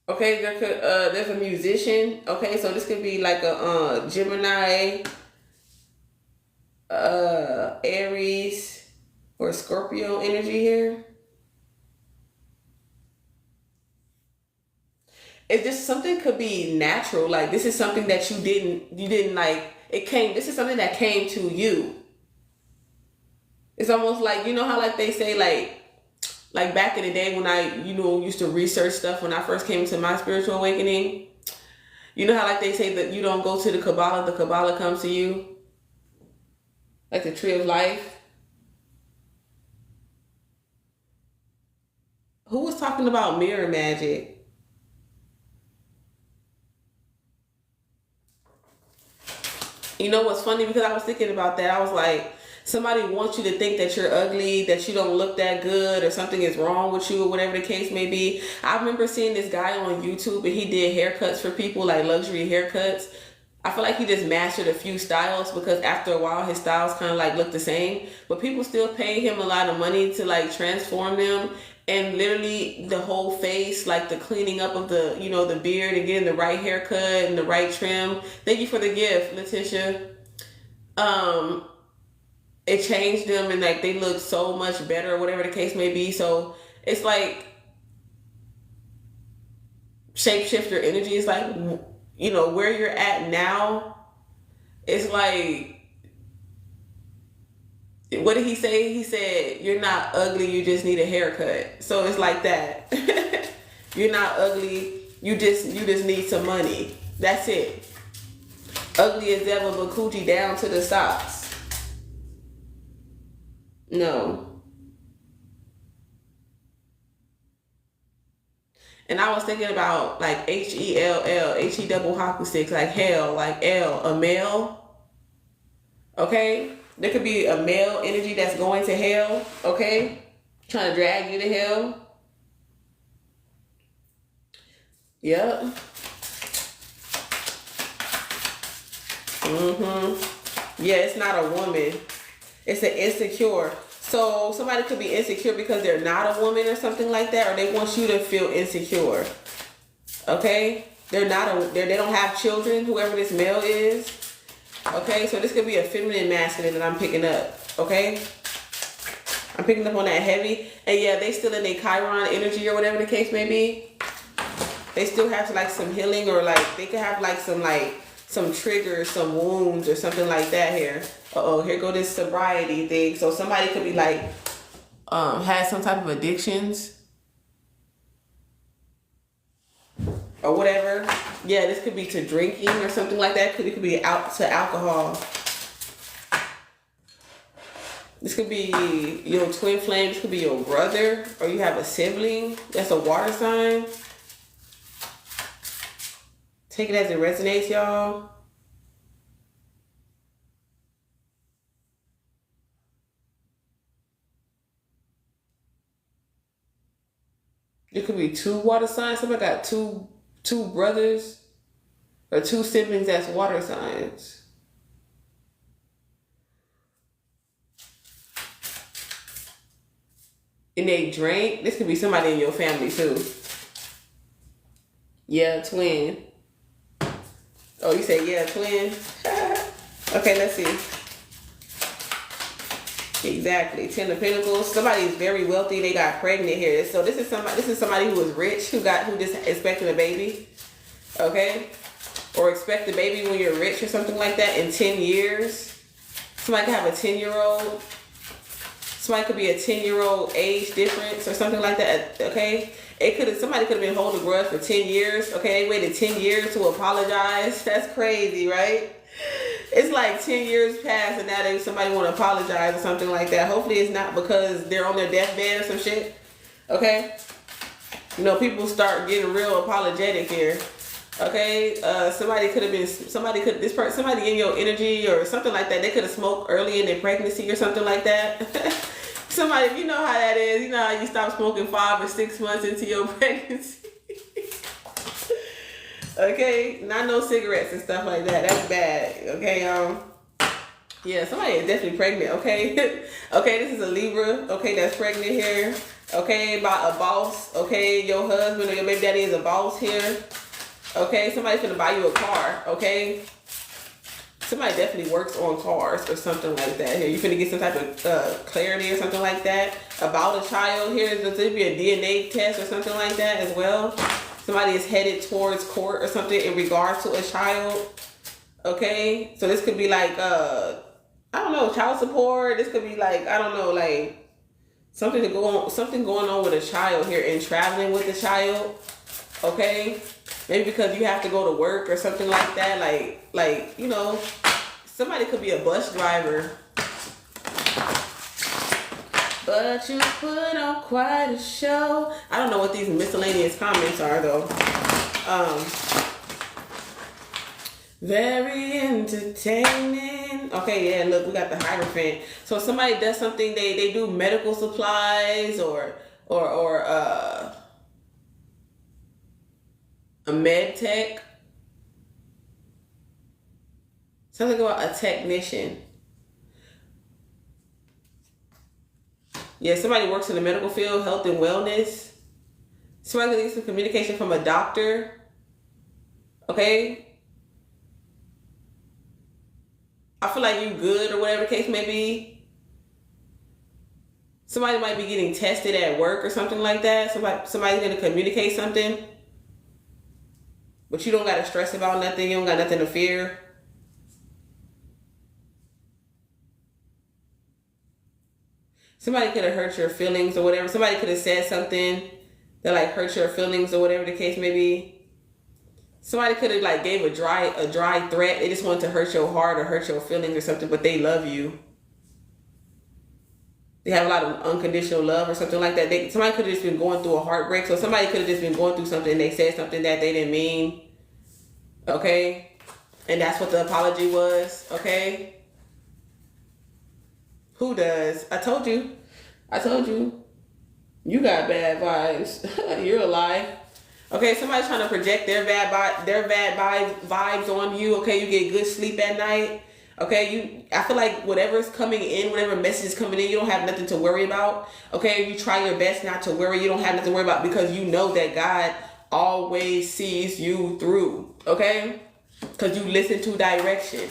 Okay, there's a musician. Okay, so this could be like a Gemini, Aries, or Scorpio energy here. It's just something could be natural. Like this is something that you didn't like. This is something that came to you. It's almost like, you know how like they say like back in the day when I, you know, used to research stuff when I first came to my spiritual awakening. You know how like they say that you don't go to the Kabbalah comes to you. Like the tree of life. Who was talking about mirror magic? You know what's funny? Because I was thinking about that. I was like, somebody wants you to think that you're ugly, that you don't look that good, or something is wrong with you, or whatever the case may be. I remember seeing this guy on YouTube and he did haircuts for people, like luxury haircuts. I feel like he just mastered a few styles because after a while his styles kind of like look the same. But people still pay him a lot of money to like transform them. And literally the whole face, like the cleaning up of the, you know, the beard and getting the right haircut and the right trim. Thank you for the gift, Letitia. It changed them and like they look so much better or whatever the case may be. So it's like shapeshifter energy. It's like, you know, where you're at now. It's like, what did he say? He said, you're not ugly, you just need a haircut. So it's like that. You're not ugly, you just need some money. That's it. Ugly as ever, but coochie down to the socks. No. And I was thinking about like H-E-L-L, H-E double hockey sticks, like hell, like L, a male. Okay? There could be a male energy that's going to hell, okay? Trying to drag you to hell. Yep. Yeah, it's not a woman. It's an insecure. So somebody could be insecure because they're not a woman or something like that, or they want you to feel insecure. Okay? They don't have children, whoever this male is. Okay, so this could be a feminine masculine that I'm picking up. Okay? I'm picking up on that heavy. And yeah, they still in their Chiron energy or whatever the case may be. They still have like some healing, or like they could have like some triggers, some wounds or something like that here. Uh-oh, here go this sobriety thing. So somebody could be like, has some type of addictions or whatever. Yeah, this could be to drinking or something like that. It could be out to alcohol. This could be your twin flame. This could be your brother, or you have a sibling that's a water sign. Take it as it resonates, y'all. It could be two water signs. Somebody got two brothers or two siblings that's water signs. And they drank. This could be somebody in your family too. Yeah, twin. Oh, you say yeah, twin? Okay, let's see. Exactly. 10 of Pentacles. Somebody is very wealthy. They got pregnant here. So this is somebody who is rich, who just expected a baby. Okay? Or expect a baby when you're rich or something like that in 10 years. Somebody could have a 10-year-old. Somebody could be a 10-year-old age difference or something like that. Okay? Somebody could have been holding a grudge for 10 years. Okay, they waited 10 years to apologize. That's crazy, right? It's like 10 years passed and now somebody want to apologize or something like that. Hopefully it's not because they're on their deathbed or some shit. Okay? You know, people start getting real apologetic here. Okay? Somebody in your energy or something like that. They could have smoked early in their pregnancy or something like that. Somebody, you know how that is. You know how you stop smoking 5 or 6 months into your pregnancy. Okay, not no cigarettes and stuff like that. That's bad. Okay, yeah, somebody is definitely pregnant. Okay, okay, this is a Libra. Okay, that's pregnant here. Okay, about a boss. Okay, your husband or your baby daddy is a boss here. Okay, somebody's gonna buy you a car. Okay, somebody definitely works on cars or something like that. Here, you're gonna get some type of clarity or something like that about a child. Here, there's gonna be a DNA test or something like that as well. Somebody is headed towards court or something in regards to a child. Okay, so this could be like I don't know, child support. This could be like, I don't know, like something going on with a child here and traveling with the child. Okay, maybe because you have to go to work or something like that. Like you know, somebody could be a bus driver. But you put on quite a show. I don't know what these miscellaneous comments are though. Very entertaining. Okay, yeah, look, we got the Hierophant. So somebody does something, they do medical supplies or a med tech. Something about a technician. Yeah, somebody works in the medical field, health and wellness. Somebody gets some communication from a doctor. Okay? I feel like you good or whatever the case may be. Somebody might be getting tested at work or something like that. Somebody's going to communicate something. But you don't got to stress about nothing. You don't got nothing to fear. Somebody could have hurt your feelings or whatever. Somebody could have said something that like hurt your feelings or whatever the case may be. Somebody could have like gave a dry threat. They just wanted to hurt your heart or hurt your feelings or something, but they love you. They have a lot of unconditional love or something like that. Somebody could have just been going through a heartbreak. So somebody could have just been going through something and they said something that they didn't mean. Okay? And that's what the apology was. Okay? Who does? I told you. You got bad vibes. You're a lie. Okay, somebody's trying to project their bad vibes on you. Okay, you get good sleep at night. Okay, I feel like whatever's coming in, whatever message is coming in, you don't have nothing to worry about. Okay, you try your best not to worry. You don't have nothing to worry about because you know that God always sees you through. Okay, because you listen to direction.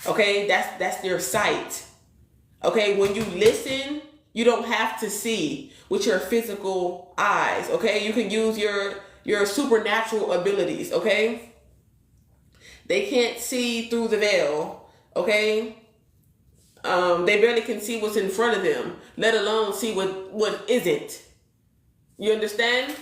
Okay, that's your sight. Okay, when you listen, you don't have to see with your physical eyes. Okay, you can use your supernatural abilities. Okay, they can't see through the veil. Okay, they barely can see what's in front of them, let alone see what isn't. You understand?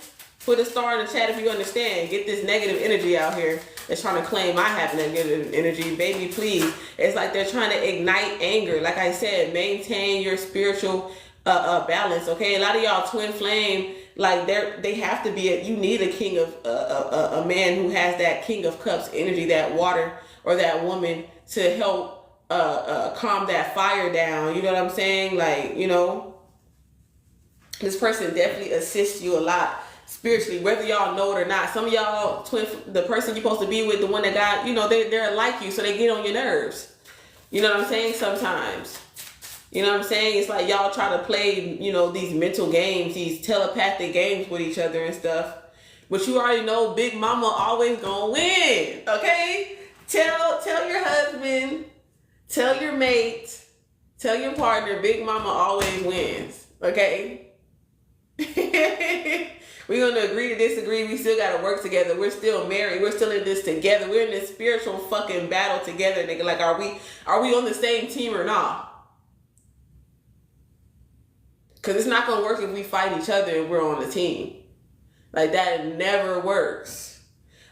Put a star in the chat if you understand. Get this negative energy out here that's trying to claim I have negative energy. Baby, please. It's like they're trying to ignite anger. Like I said, maintain your spiritual balance. Okay, a lot of y'all twin flame, like they have to be. You need a king of a man who has that king of cups energy, that water or that woman to help calm that fire down. You know what I'm saying? Like, you know, this person definitely assists you a lot spiritually, whether y'all know it or not. Some of y'all, the person you're supposed to be with, the one that got, you know, they're like you, so they get on your nerves. You know what I'm saying? Sometimes. You know what I'm saying? It's like y'all try to play, you know, these mental games, these telepathic games with each other and stuff. But you already know Big Mama always gonna win, okay? Tell your husband, tell your mate, tell your partner, Big Mama always wins, okay? We're going to agree to disagree. We still got to work together. We're still married. We're still in this together. We're in this spiritual fucking battle together, nigga. Like, are we on the same team or not? Because it's not going to work if we fight each other and we're on the team. Like, that never works.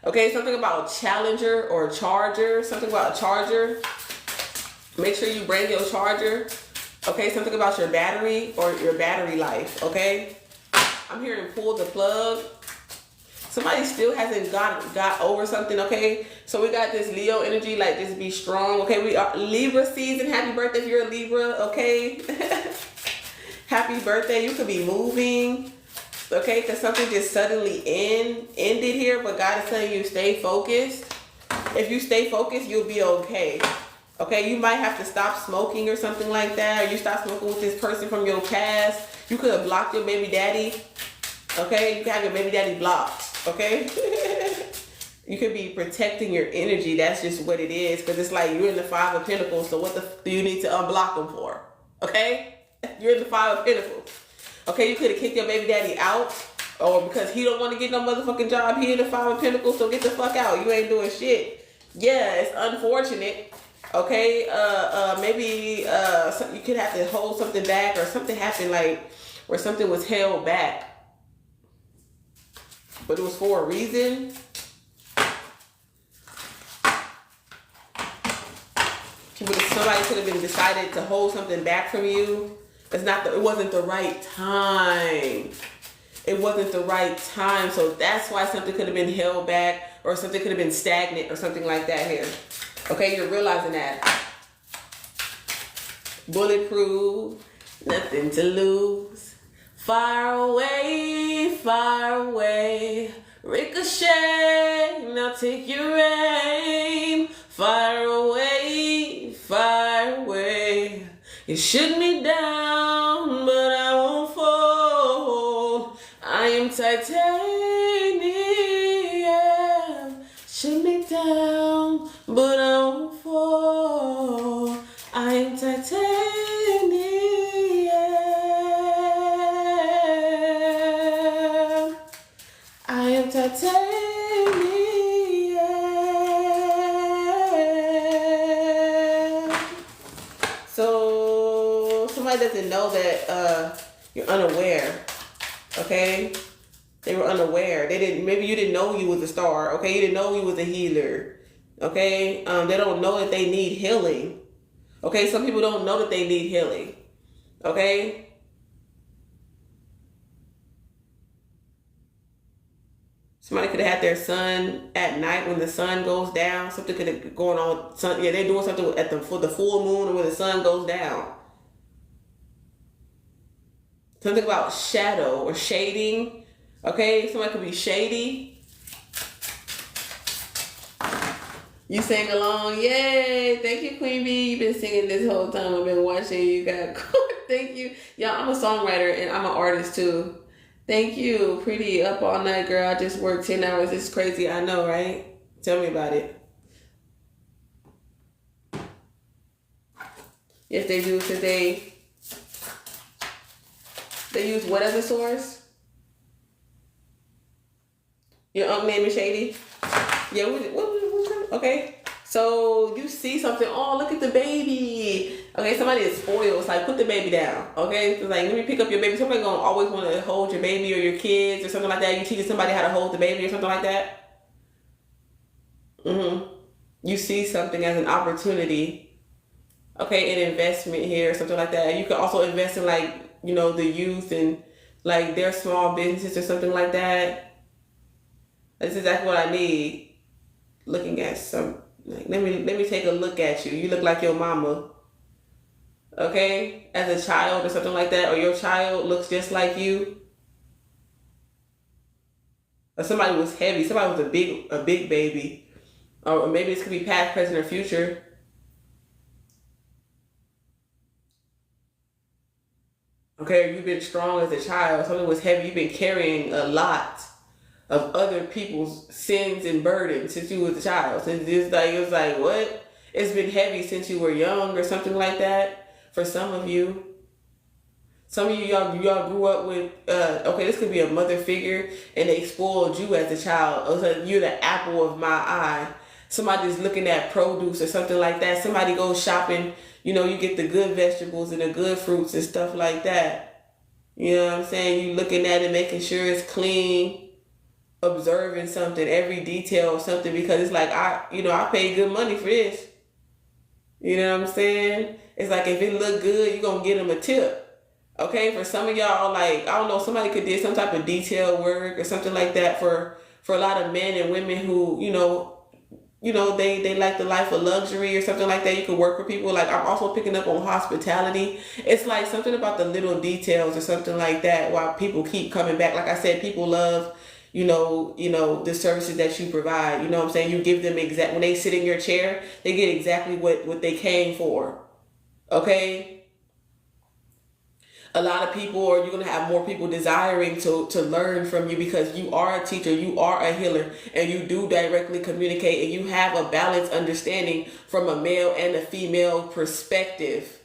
Okay, something about challenger or charger. Something about a charger. Make sure you bring your charger. Okay, something about your battery or your battery life, okay? I'm hearing pull the plug. Somebody still hasn't got over something, okay? So we got this Leo energy, like just be strong, okay? We are Libra season. Happy birthday if you're a Libra, okay? Happy birthday. You could be moving, okay? Because something just suddenly ended here, but God is telling you stay focused. If you stay focused, you'll be okay. Okay, you might have to stop smoking or something like that, or you stop smoking with this person from your past. You could have blocked your baby daddy. Okay, you can have your baby daddy blocked. Okay, you could be protecting your energy. That's just what it is, because it's like you're in the Five of Pentacles. So what the do you need to unblock them for? Okay, you're in the Five of Pentacles. Okay, you could have kicked your baby daddy out, or because he don't want to get no motherfucking job. He in the Five of Pentacles, so get the fuck out. You ain't doing shit. Yeah, it's unfortunate. Okay, maybe you could have to hold something back, or something happened like where something was held back, but it was for a reason. Somebody could have been decided to hold something back from you. It wasn't the right time. It wasn't the right time, so that's why something could have been held back, or something could have been stagnant, or something like that here. Okay, you're realizing that. Bulletproof, nothing to lose. Far away, ricochet, now take your aim. Far away, you shoot me down, but I won't fall. I am titanium, shoot me down, but I won't fall. I am titanium. I am titanium. So somebody doesn't know that you're unaware. Okay? They were unaware. Maybe you didn't know you was a star. Okay? You didn't know you was a healer. Okay? They don't know that they need healing. Okay? Some people don't know that they need healing. Okay? Somebody could have had their son at night when the sun goes down. Something could have going on. Yeah, they're doing something for the full moon or when the sun goes down. Something about shadow or shading. Okay? Somebody could be shady. You sang along. Yay. Thank you, Queen Bee. You've been singing this whole time. I've been watching you. Thank you. Y'all, I'm a songwriter and I'm an artist too. Thank you. Pretty up all night, girl. I just worked 10 hours. It's crazy. I know, right? Tell me about it. Yes, they do. Because they use what as a source? Your uncle name is Shady? Yeah, what, okay. So you see something, oh, look at the baby. Okay, somebody is spoiled. It's like, put the baby down. Okay, it's like, let me pick up your baby. Somebody gonna always want to hold your baby or your kids or something like that. You teaching somebody how to hold the baby or something like that. You see something as an opportunity. Okay, an investment here or something like that. You could also invest in, like, you know, the youth and like their small businesses or something like that. That's exactly what I need. Looking at some, like, let me take a look at you. You look like your mama. Okay? As a child or something like that, or your child looks just like you. Or somebody was heavy. Somebody was a big baby. Or maybe this could be past, present, or future. Okay, you've been strong as a child. Something was heavy. You've been carrying a lot of other people's sins and burdens since you was a child. Since it was like what? It's been heavy since you were young or something like that. For some of you. Some of y'all grew up with okay, this could be a mother figure and they spoiled you as a child. Or so you're the apple of my eye. Somebody's looking at produce or something like that. Somebody goes shopping, you know, you get the good vegetables and the good fruits and stuff like that. You know what I'm saying? You looking at it, making sure it's clean. Observing something, every detail of something, because it's like I paid good money for this. You know what I'm saying? It's like if it look good, you're gonna get them a tip. Okay, for some of y'all, like, I don't know, somebody could do some type of detail work or something like that for a lot of men and women who, they like the life of luxury or something like that. You could work for people. Like, I'm also picking up on hospitality. It's like something about the little details or something like that while people keep coming back. Like I said, people love the services that you provide. You know what I'm saying? You give them when they sit in your chair, they get exactly what they came for. Okay? A lot of people, or you're going to have more people desiring to learn from you because you are a teacher, you are a healer, and you do directly communicate, and you have a balanced understanding from a male and a female perspective.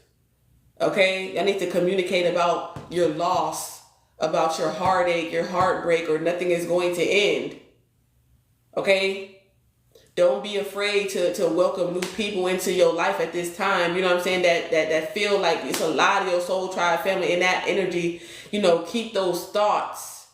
Okay? I need to communicate about your loss, about your heartache, your heartbreak, or nothing is going to end. Okay? Don't be afraid to welcome new people into your life at this time. You know what I'm saying? That feel like it's a lot of your soul tribe family in that energy. Keep those thoughts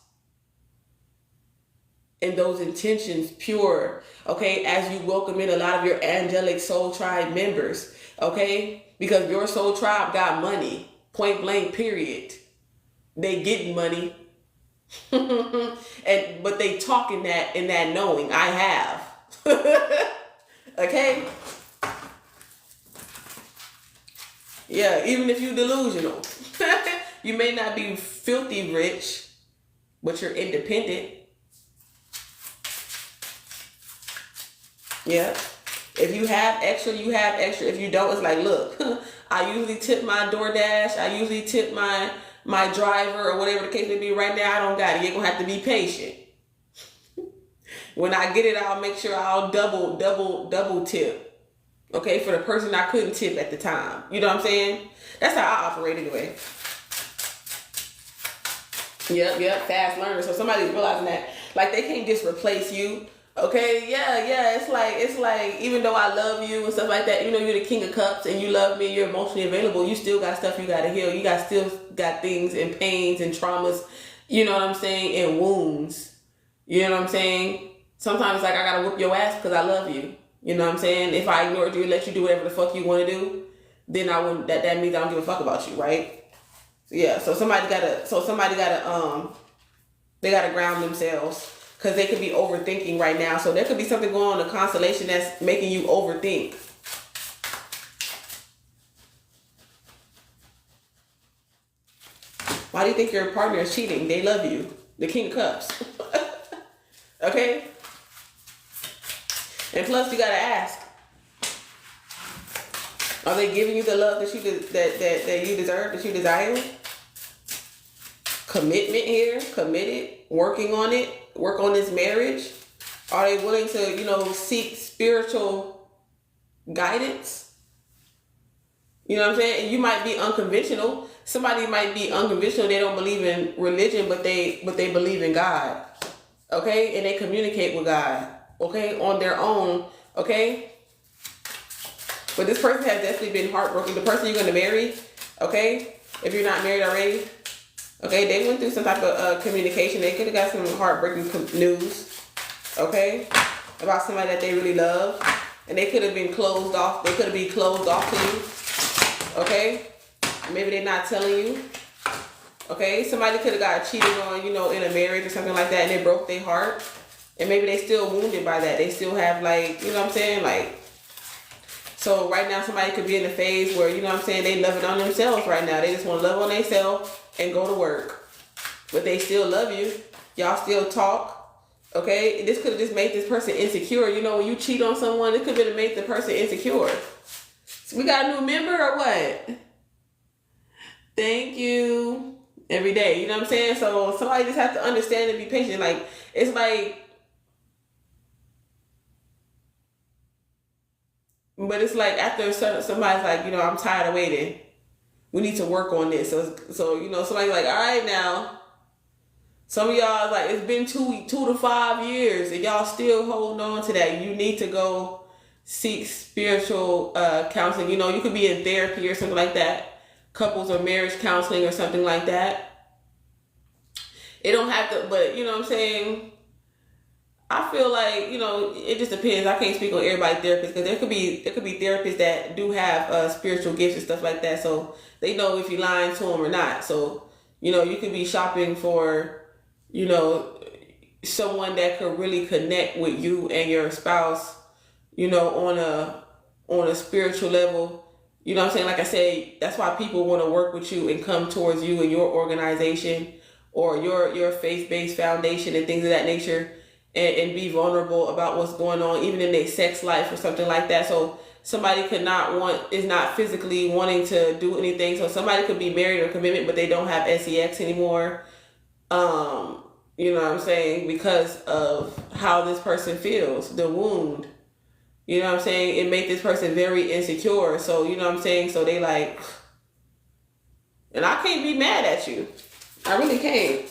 and those intentions pure. Okay? As you welcome in a lot of your angelic soul tribe members. Okay? Because your soul tribe got money. Point blank, period. They get money, but they talk in that knowing. I have, okay. Yeah, even if you're delusional, you may not be filthy rich, but you're independent. Yeah, if you have extra, you have extra. If you don't, it's like, look, I usually tip my DoorDash. I usually tip my driver or whatever the case may be. Right now, I don't got it. You're going to have to be patient. When I get it, I'll make sure I'll double tip. Okay, for the person I couldn't tip at the time. You know what I'm saying? That's how I operate anyway. Yep, fast learner. So somebody's realizing that, like, they can't just replace you. Okay, yeah. It's like even though I love you and stuff like that, you're the King of Cups and you love me, you're emotionally available, you still got stuff you gotta heal. You still got things and pains and traumas, you know what I'm saying, and wounds. You know what I'm saying? Sometimes like I gotta whoop your ass because I love you. You know what I'm saying? If I ignored you and let you do whatever the fuck you want to do, then I wouldn't. That means I don't give a fuck about you, right? So yeah. So somebody gotta. They gotta ground themselves. Because they could be overthinking right now. So there could be something going on in the constellation that's making you overthink. Why do you think your partner is cheating? They love you. The King of Cups. Okay? And plus, you got to ask. Are they giving you the love that you that you deserve, that you desire? Commitment here, committed, working on it, work on this marriage. Are they willing to, seek spiritual guidance? You know what I'm saying? You might be unconventional. Somebody might be unconventional. They don't believe in religion, but they believe in God. Okay? And they communicate with God. Okay? On their own. Okay? But this person has definitely been heartbroken. The person you're going to marry, okay? If you're not married already, okay? They went through some type of communication. They could have got some heartbreaking news, okay? About somebody that they really love. And they could have been closed off. They could have been closed off to you, okay? Maybe they're not telling you, okay? Somebody could have got cheated on, in a marriage or something like that, and they broke their heart. And maybe they still wounded by that. They still have, so right now somebody could be in a phase where, they love it on themselves right now. They just want to love on themselves and go to work. But they still love you. Y'all still talk. Okay? This could have just made this person insecure. When you cheat on someone, it could have made the person insecure. So we got a new member or what? Thank you. Every day. You know what I'm saying? So somebody just has to understand and be patient. But it's like after somebody's like, I'm tired of waiting. We need to work on this. So somebody's like, all right now. Some of y'all like, it's been 2 to 5 years and y'all still holding on to that. You need to go seek spiritual counseling. You could be in therapy or something like that. Couples or marriage counseling or something like that. It don't have to, but you know what I'm saying? I feel like, it just depends. I can't speak on everybody's therapist because there could be therapists that do have spiritual gifts and stuff like that. So they know if you're lying to them or not. So, you could be shopping for, someone that could really connect with you and your spouse, on a spiritual level. You know what I'm saying? Like I said, that's why people want to work with you and come towards you and your organization or your faith-based foundation and things of that nature. And be vulnerable about what's going on, even in their sex life or something like that. So somebody is not physically wanting to do anything. So somebody could be married or commitment, but they don't have sex anymore. You know what I'm saying? Because of how this person feels, the wound. You know what I'm saying? It made this person very insecure. So, you know what I'm saying? So they like, and I can't be mad at you. I really can't.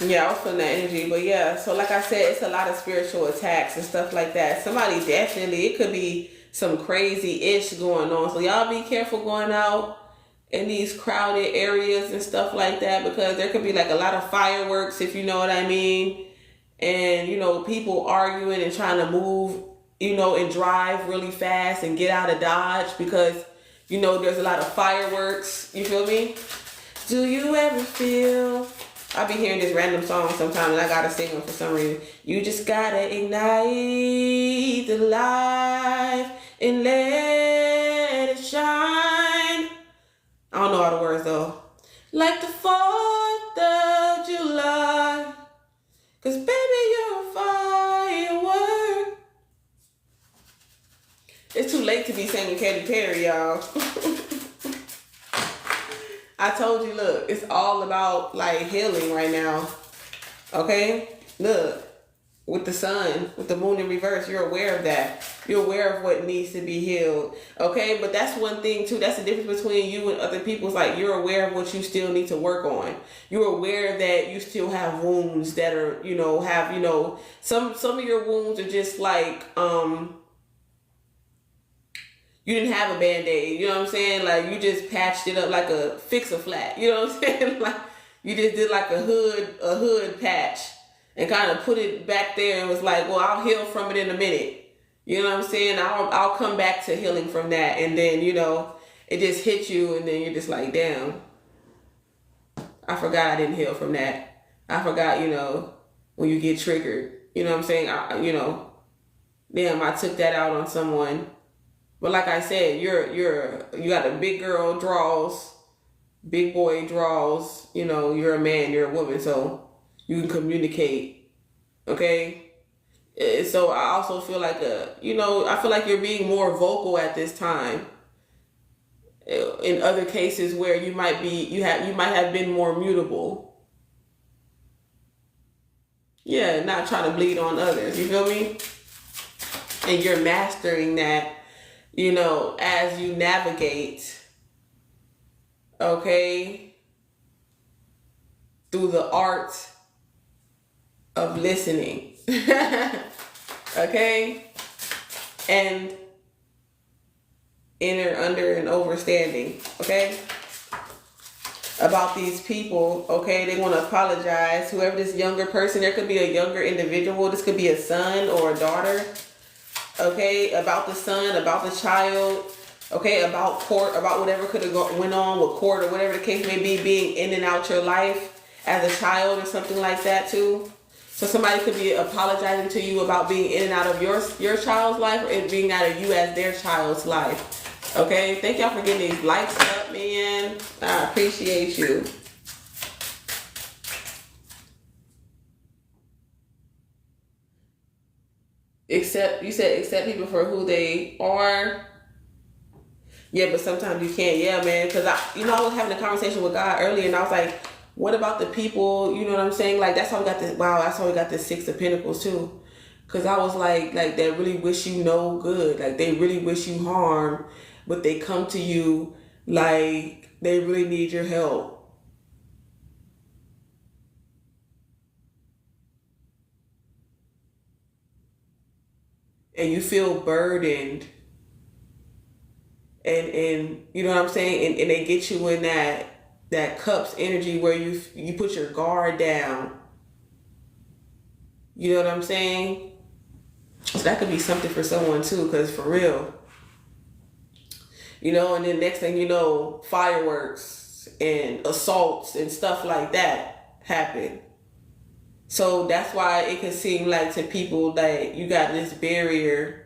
Yeah, I was feeling that energy, but yeah, so like I said, it's a lot of spiritual attacks and stuff like that. Somebody definitely, it could be some crazy-ish going on. So y'all be careful going out in these crowded areas and stuff like that because there could be like a lot of fireworks, if you know what I mean. And, people arguing and trying to move, and drive really fast and get out of Dodge because, there's a lot of fireworks. You feel me? Do you ever feel... I'll be hearing this random song sometimes and I gotta sing them for some reason. You just gotta ignite the light and let it shine. I don't know all the words though. Like the 4th of July. Cause baby, you're a firework. It's too late to be singing Katy Perry, y'all. I told you, look, it's all about like healing right now. Okay? Look, with the sun, with the moon in reverse, you're aware of that. You're aware of what needs to be healed. Okay? But that's one thing too. That's the difference between you and other people. It's like you're aware of what you still need to work on. You're aware that you still have wounds that are, some of your wounds are just like, you didn't have a Band-Aid, you know what I'm saying? Like, you just patched it up like a fix-a-flat, you know what I'm saying? Like, you just did like a hood patch and kind of put it back there and was like, well, I'll heal from it in a minute. You know what I'm saying? I'll come back to healing from that. And then, it just hit you and then you're just like, damn, I forgot I didn't heal from that. I forgot, when you get triggered, you know what I'm saying? Damn, I took that out on someone. But like I said, you got a big girl draws, big boy draws. You know, you're a man, you're a woman, so you can communicate. Okay. So I also feel like I feel like you're being more vocal at this time. In other cases where you might have been more mutable. Yeah, not trying to bleed on others. You feel me? And you're mastering that, as you navigate, okay, through the art of listening. Okay? And inner, under, and overstanding, okay? About these people, okay? They want to apologize. Whoever this younger person, there could be a younger individual. This could be a son or a daughter, okay? About the son, about the child, okay? About court, about whatever could have went on with court or whatever the case may be, being in and out your life as a child or something like that too. So somebody could be apologizing to you about being in and out of your child's life, or it being out of you as their child's life. Okay, thank y'all for getting these likes up, man. I appreciate you. Accept people for who they are. Yeah, but sometimes you can't. Yeah, man, because I was having a conversation with God earlier, and I was like, what about the people, you know what I'm saying? Like, that's how we got this 6 of Pentacles too. Because I was like they really wish you no good. Like, they really wish you harm. But they come to you like they really need your help. And you feel burdened. And you know what I'm saying? And they get you in that cups energy where you put your guard down. You know what I'm saying? So that could be something for someone too, because for real. And then next thing you know, fireworks and assaults and stuff like that happen. So that's why it can seem like to people that you got this barrier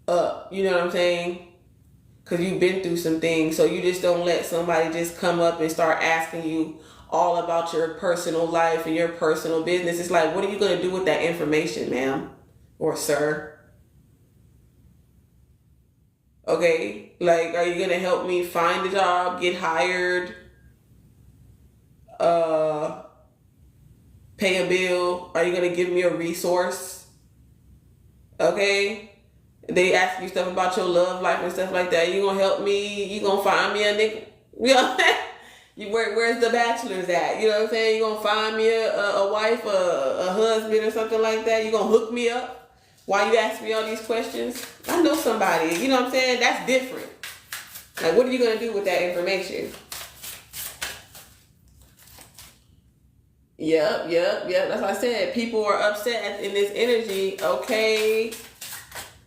up. You know what I'm saying? Because you've been through some things. So you just don't let somebody just come up and start asking you all about your personal life and your personal business. It's like, what are you going to do with that information, ma'am or sir? Okay, like, are you going to help me find a job, get hired, pay a bill? Are you going to give me a resource? Okay, they ask you stuff about your love life and stuff like that. You going to help me? You going to find me a nigga? Where's the bachelors at? You know what I'm saying? You going to find me a wife, a husband or something like that? You going to hook me up? Why you ask me all these questions? I know somebody, you know what I'm saying? That's different. Like, what are you going to do with that information? Yep. That's what I said. People are upset in this energy. Okay.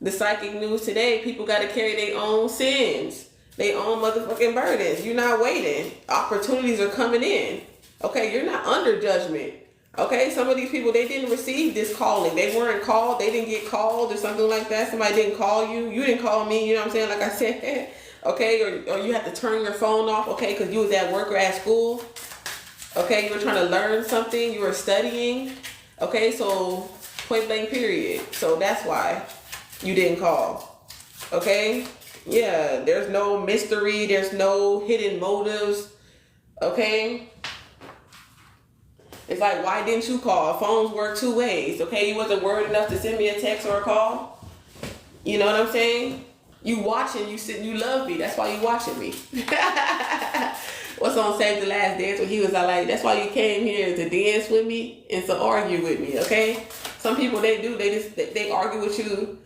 The psychic news today, people got to carry their own sins, their own motherfucking burdens. You're not waiting. Opportunities are coming in. Okay, you're not under judgment. Okay, some of these people, they didn't receive this calling. They weren't called. They didn't get called or something like that. Somebody didn't call you. You didn't call me. You know what I'm saying? Like I said, okay, or you have to turn your phone off, okay, because you was at work or at school. Okay, you were trying to learn something. You were studying. Okay, so point blank period. So that's why you didn't call. Okay? Yeah, there's no mystery. There's no hidden motives. Okay? It's like, why didn't you call? Phones work 2 ways, okay? You wasn't worried enough to send me a text or a call. You know what I'm saying? You watching, you love me. That's why you watching me. What's on Save the Last Dance when he was like, that's why you came here to dance with me and to argue with me, okay? Some people, they argue with you,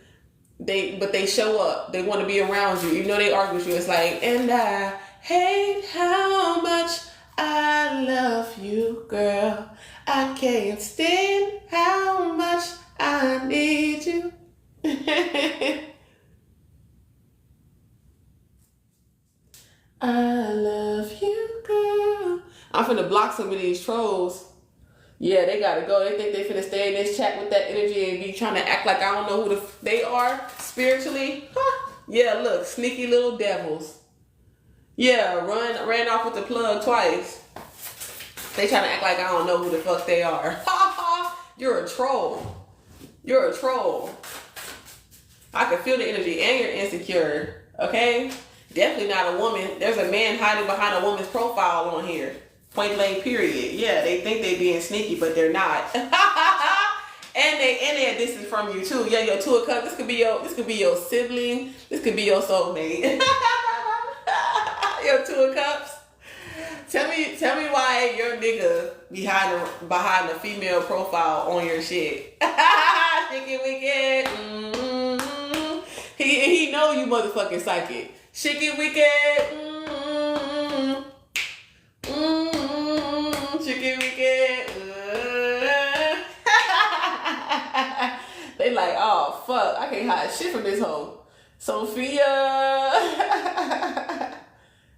but they show up. They want to be around you. You know they argue with you. It's like, and I hate how much I love you, girl. I can't stand how much I need you. I love you, girl. I'm finna block some of these trolls. Yeah, they gotta go. They think they finna stay in this chat with that energy and be trying to act like I don't know who they are spiritually. Huh? Yeah, look, sneaky little devils. Yeah, ran off with the plug twice. They trying to act like I don't know who the fuck they are. You're a troll. You're a troll. I can feel the energy, and you're insecure. Okay? Definitely not a woman. There's a man hiding behind a woman's profile on here. Point blank, period. Yeah, they think they being sneaky, but they're not. and they're distant from you too. Yeah, your two of cups. This could be your sibling. This could be your soulmate. Your two of cups. Tell me why your nigga behind a female profile on your shit. Chicken wicked. Mm-hmm. He know you motherfucking psychic. Chicken wicked. Mm-hmm. Mm-hmm. Chicken wicked. They like, oh fuck, I can't hide shit from this hoe. Sophia.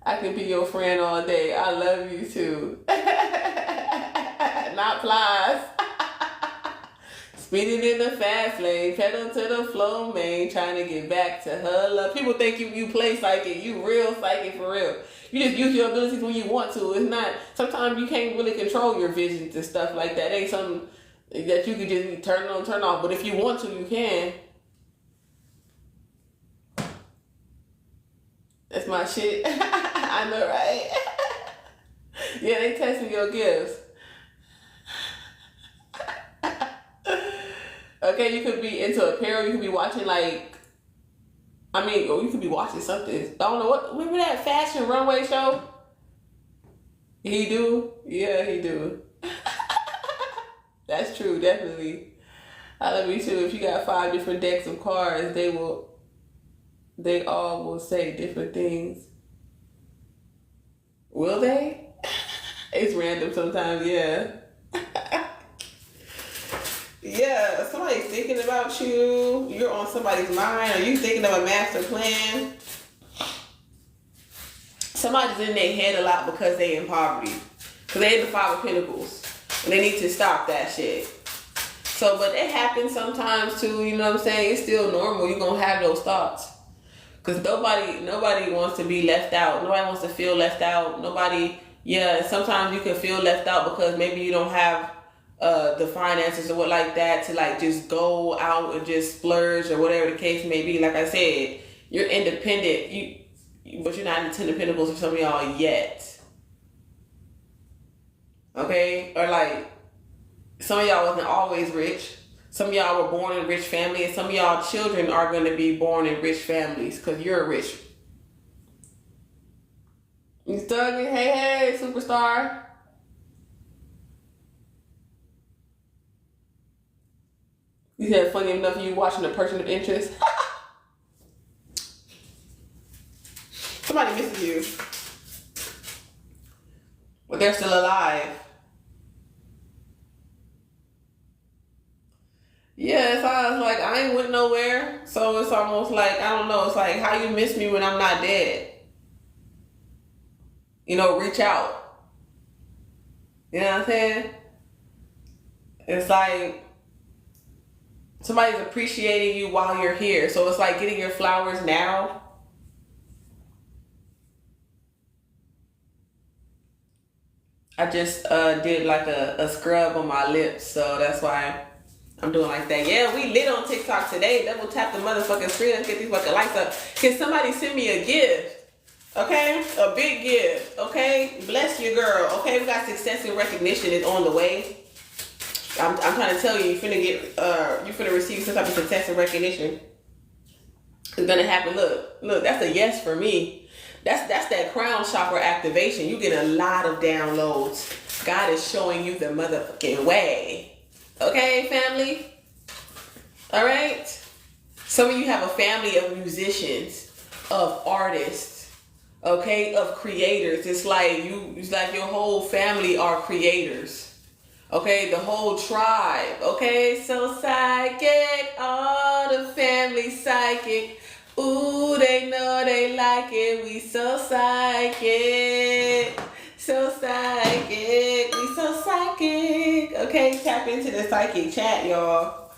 I can be your friend all day. I love you too. Not plies. Speeding in the fast lane, pedal to the flow, man. Trying to get back to her love. People think you play psychic. You real psychic for real. You just use your abilities when you want to. It's not. Sometimes you can't really control your visions and stuff like that. It ain't something that you can just turn on, turn off. But if you want to, you can. That's my shit. I know, right? Yeah, they testing your gifts. Okay, you could be into apparel. You could be watching you could be watching something. I don't know what. Remember that fashion runway show? He do? Yeah, he do. That's true, definitely. I love you too. If you got 5 different decks of cards, they all will say different things. Will they? It's random sometimes, yeah. Yeah, somebody's thinking about you. You're on somebody's mind. Are you thinking of a master plan? Somebody's in their head a lot because they in poverty. Because they in the 5 of Pentacles. And they need to stop that shit. So, but it happens sometimes too, you know what I'm saying? It's still normal. You're going to have those thoughts. Because nobody wants to be left out. Nobody wants to feel left out. Sometimes you can feel left out because maybe you don't have the finances or what like that to like just go out and just splurge or whatever the case may be. Like I said, you're independent, but you're not in the 10 of Pentacles for some of y'all yet. Okay? Or like, some of y'all wasn't always rich. Some of y'all were born in rich families, and some of y'all children are going to be born in rich families because you're rich. You studying? Hey, superstar. You said funny enough you watching a person of interest. Somebody misses you. But they're still alive. Yeah, it's almost like I ain't went nowhere. So it's almost like, I don't know, it's like how you miss me when I'm not dead. You know, reach out. You know what I'm saying? It's like somebody's appreciating you while you're here. So it's like getting your flowers now. I just did like a scrub on my lips, so that's why I'm doing like that. Yeah, we lit on TikTok today. Double tap the motherfucking screen. Let's get these fucking lights up. Can somebody send me a gift? Okay? A big gift. Okay? Bless your girl. Okay? We got success and recognition is on the way. I'm trying to tell you, you're finna receive some type of success and recognition. It's gonna happen. Look, that's a yes for me. That's that crown chakra activation. You get a lot of downloads. God is showing you the motherfucking way. Okay, family? All right? Some of you have a family of musicians, of artists, okay, of creators. It's like your whole family are creators. Okay, the whole tribe. Okay, so psychic, all the family psychic. Ooh, they know they like it. We so psychic. So psychic. We so psychic. Okay, tap into the psychic chat, y'all.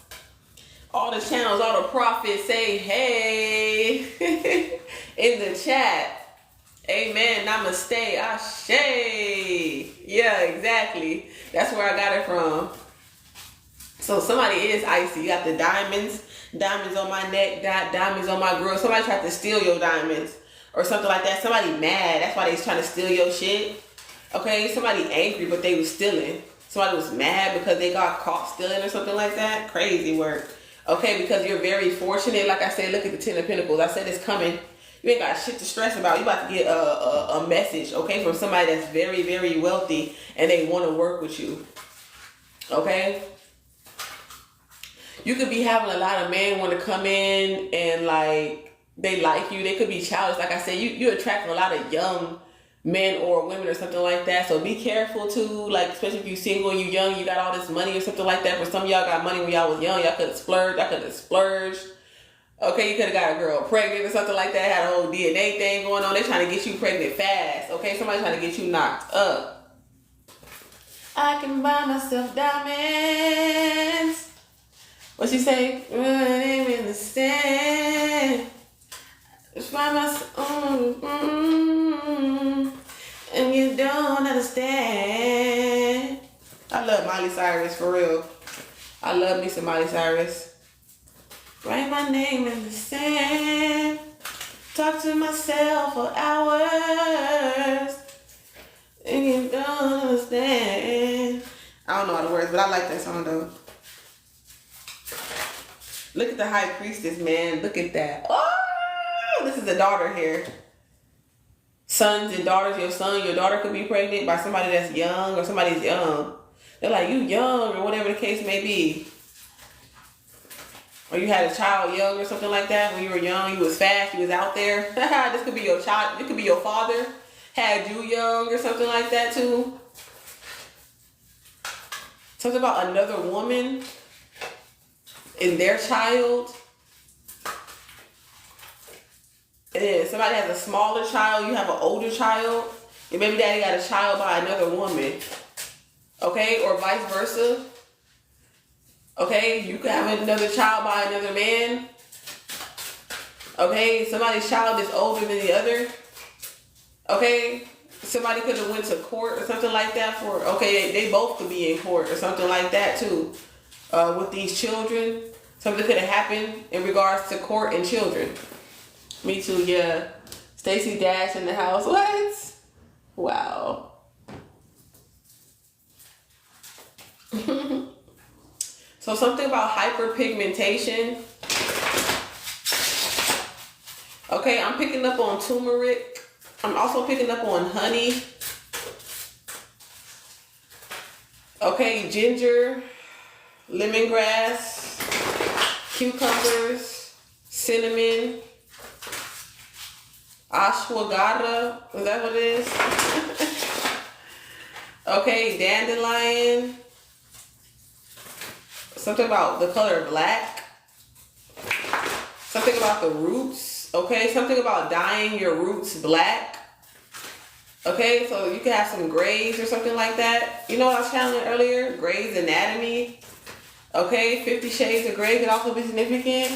All the channels, all the prophets say hey in the chat. Amen. Namaste. Ashe. Yeah, exactly. That's where I got it from. So somebody is icy. You got the diamonds on my neck, diamonds on my grill. Somebody tried to steal your diamonds or something like that. Somebody mad. That's why they was trying to steal your shit. Okay, somebody angry, but they was stealing. Somebody was mad because they got caught stealing or something like that. Crazy work. Okay, because you're very fortunate. Like I said, look at the 10 of Pentacles. I said it's coming. You ain't got shit to stress about. You about to get a message, okay, from somebody that's very, very wealthy and they want to work with you. Okay? You could be having a lot of men want to come in and like they like you. They could be childish. Like I said, you attract a lot of young men or women or something like that. So be careful too. Like especially if you single, you young, you got all this money or something like that. For some of y'all got money when y'all was young. Y'all could have splurged. Y'all could have splurged. Okay, you could have got a girl pregnant or something like that. Had a whole DNA thing going on. They trying to get you pregnant fast. Okay, somebody trying to get you knocked up. I can buy myself diamonds. What she say? Running in the sand. Just find myself, and you don't understand. I love Miley Cyrus, for real. I love me some Miley Cyrus. Write my name in the sand. Talk to myself for hours, and you don't understand. I don't know all the words, but I like that song though. Look at the High Priestess, man. Look at that. Oh, this is a daughter here. Sons and daughters. Your daughter could be pregnant by somebody that's young or somebody's young. They're like, you young or whatever the case may be. Or you had a child young or something like that. When you were young, you was fast, you was out there. This could be your child. It could be your father. Had you young or something like that too. Something about another woman and their child. And somebody has a smaller child, you have an older child. Your baby daddy got a child by another woman. Okay, or vice versa. Okay, you could have another child by another man. Okay, somebody's child is older than the other. Okay, somebody could have went to court or something like that for, okay, they both could be in court or something like that too. With these children. Something could have happened in regards to court and children. Me too, yeah. Stacey Dash in the house. What? Wow. So something about hyperpigmentation. Okay, I'm picking up on turmeric. I'm also picking up on honey. Okay, ginger, lemongrass, cucumbers, cinnamon, ashwagandha. Is that what it is? Okay, dandelion. Something about the color black. Something about the roots. Okay, something about dyeing your roots black. Okay, so you can have some Grey's or something like that. You know what I was channeling earlier? Grey's Anatomy. Okay, 50 Shades of Grey could also be significant.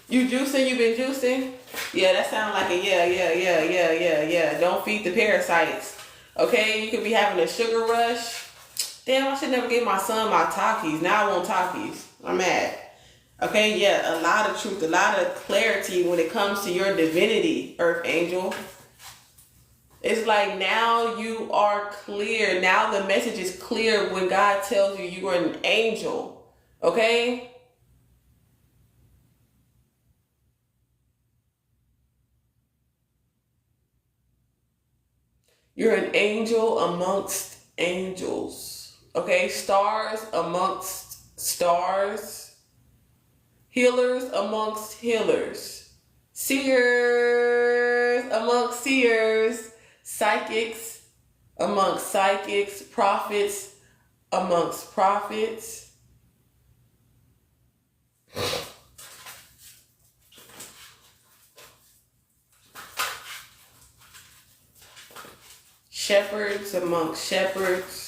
You juicing? You been juicing? Yeah, that sounds like a yeah. Don't feed the parasites. Okay, you could be having a sugar rush. Damn, I should never give my son my Takis. Now I want Takis. I'm mad. Okay, yeah, a lot of truth, a lot of clarity when it comes to your divinity, Earth Angel. It's like now you are clear. Now the message is clear when God tells you you are an angel. Okay? You're an angel amongst angels. Okay? Stars amongst stars. Healers amongst healers. Seers amongst seers. Psychics amongst psychics. Prophets amongst prophets. Shepherds amongst shepherds.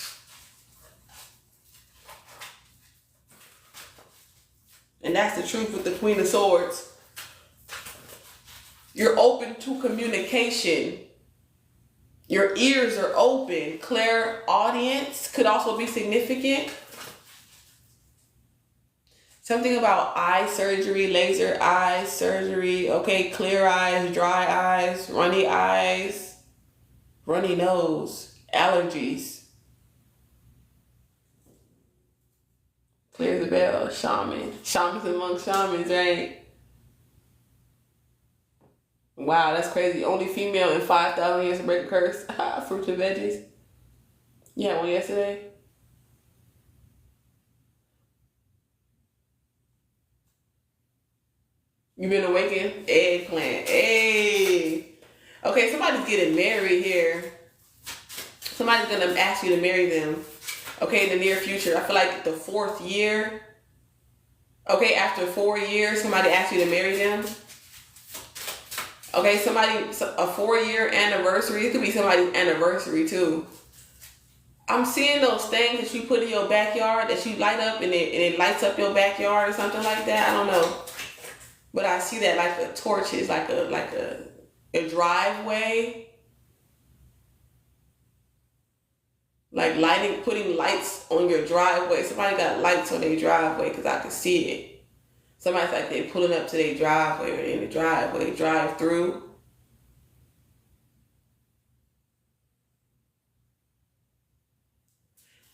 And that's the truth with the Queen of Swords. You're open to communication. Your ears are open. Clairaudience could also be significant. Something about eye surgery, laser eye surgery. Okay, clear eyes, dry eyes, runny nose, allergies. Clear the bell, shaman. Shamans among shamans, right? Wow, that's crazy. Only female in 5,000 years to break a curse. Fruits and veggies. You had one yesterday? You been awakened? Eggplant. Hey. Okay, somebody's getting married here. Somebody's going to ask you to marry them. Okay, in the near future. I feel like the 4th year. Okay, after 4 years, somebody asks you to marry them. Okay, a 4-year anniversary. It could be somebody's anniversary too. I'm seeing those things that you put in your backyard that you light up and it lights up your backyard or something like that. I don't know. But I see that like a torches, like a driveway. Like putting lights on your driveway. Somebody got lights on their driveway because I can see it. Somebody's like they're pulling up to their driveway or in the driveway, drive through.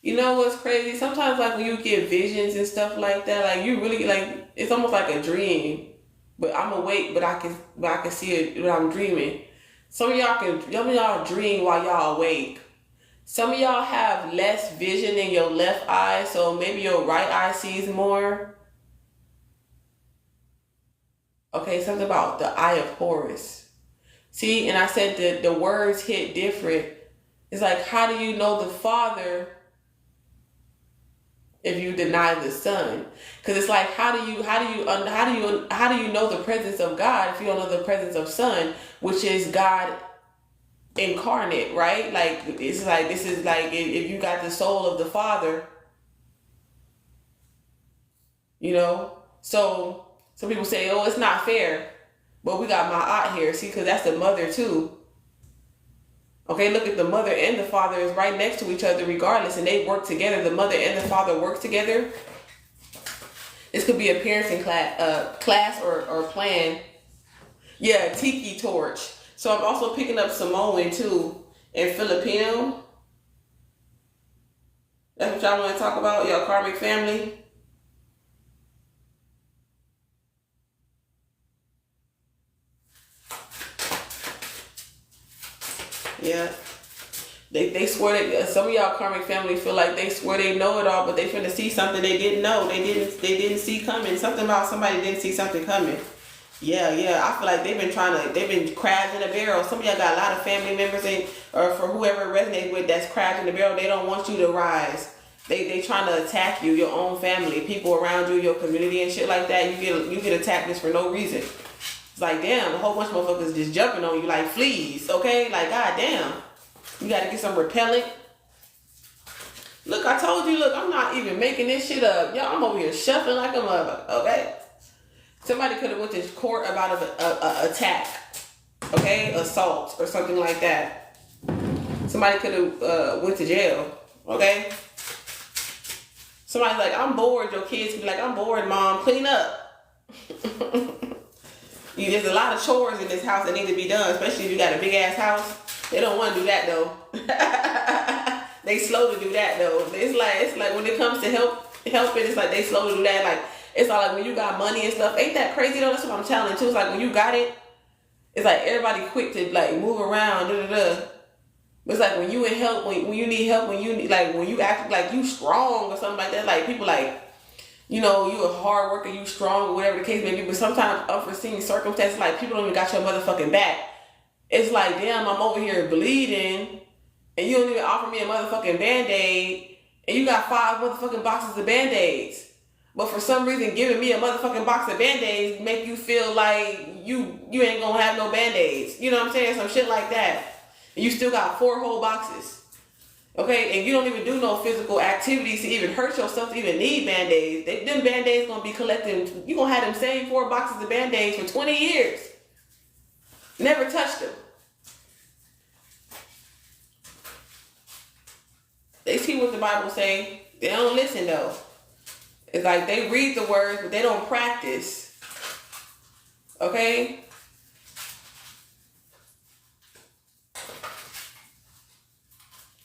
You know what's crazy? Sometimes like when you get visions and stuff like that, like you really like it's almost like a dream. But I'm awake, but I can see it when I'm dreaming. Some of y'all dream while y'all awake. Some of y'all have less vision in your left eye, so maybe your right eye sees more. Okay, something about the eye of Horus. See, and I said that the words hit different. It's like, how do you know the Father if you deny the Son? Because it's like, how do you know the presence of God if you don't know the presence of Son, which is God incarnate, right? Like it's like this is like if you got the soul of the Father, you know. So some people say, oh, it's not fair, but we got my aunt here, see, because that's the mother too. Okay, look at the mother and the father is right next to each other regardless, and they work together. The mother and the father work together. This could be a parenting class or plan. Yeah, tiki torch. So I'm also picking up Samoan too and Filipino. That's what y'all want to talk about, your karmic family. Yeah. They swear that some of y'all karmic family feel like they swear they know it all, but they finna see something they didn't know. They didn't see coming. Something about somebody didn't see something coming. Yeah. I feel like they've been crabs in a barrel. Some of y'all got a lot of family members or for whoever it resonates with that's crabs in the barrel. They don't want you to rise. They trying to attack you, your own family, people around you, your community and shit like that. You get attacked just for no reason. It's like, damn, a whole bunch of motherfuckers just jumping on you like fleas, okay? Like, goddamn. You got to get some repellent. Look, I told you, look, I'm not even making this shit up. Y'all, I'm over here shuffling like a motherfucker, okay? Somebody could have went to court about a attack, okay? Assault or something like that. Somebody could have went to jail, okay? Somebody's like, I'm bored. Your kids could be like, I'm bored, Mom. Clean up. There's a lot of chores in this house that need to be done, especially if you got a big ass house. They don't want to do that though. They slow to do that though. It's like when it comes to helping, it's like they slow to do that. Like it's all like when you got money and stuff. Ain't that crazy though? That's what I'm telling you too. It's like when you got it, it's like everybody quick to like move around. But it's like when you in help, when you need help, when you act like you strong or something like that. Like people like, you know, you a hard worker, you strong, or whatever the case may be. But sometimes unforeseen circumstances, like people don't even got your motherfucking back. It's like, damn, I'm over here bleeding, and you don't even offer me a motherfucking Band-Aid, and you got 5 motherfucking boxes of Band-Aids. But for some reason, giving me a motherfucking box of Band-Aids make you feel like you ain't gonna have no Band-Aids. You know what I'm saying? Some shit like that. And you still got 4 whole boxes. Okay, and you don't even do no physical activities to even hurt yourself to even need Band-Aids. Them Band-Aids gonna be collecting, you gonna have them same 4 boxes of Band-Aids for 20 years. Never touched them. They see what the Bible say. They don't listen though. It's like they read the words, but they don't practice. Okay?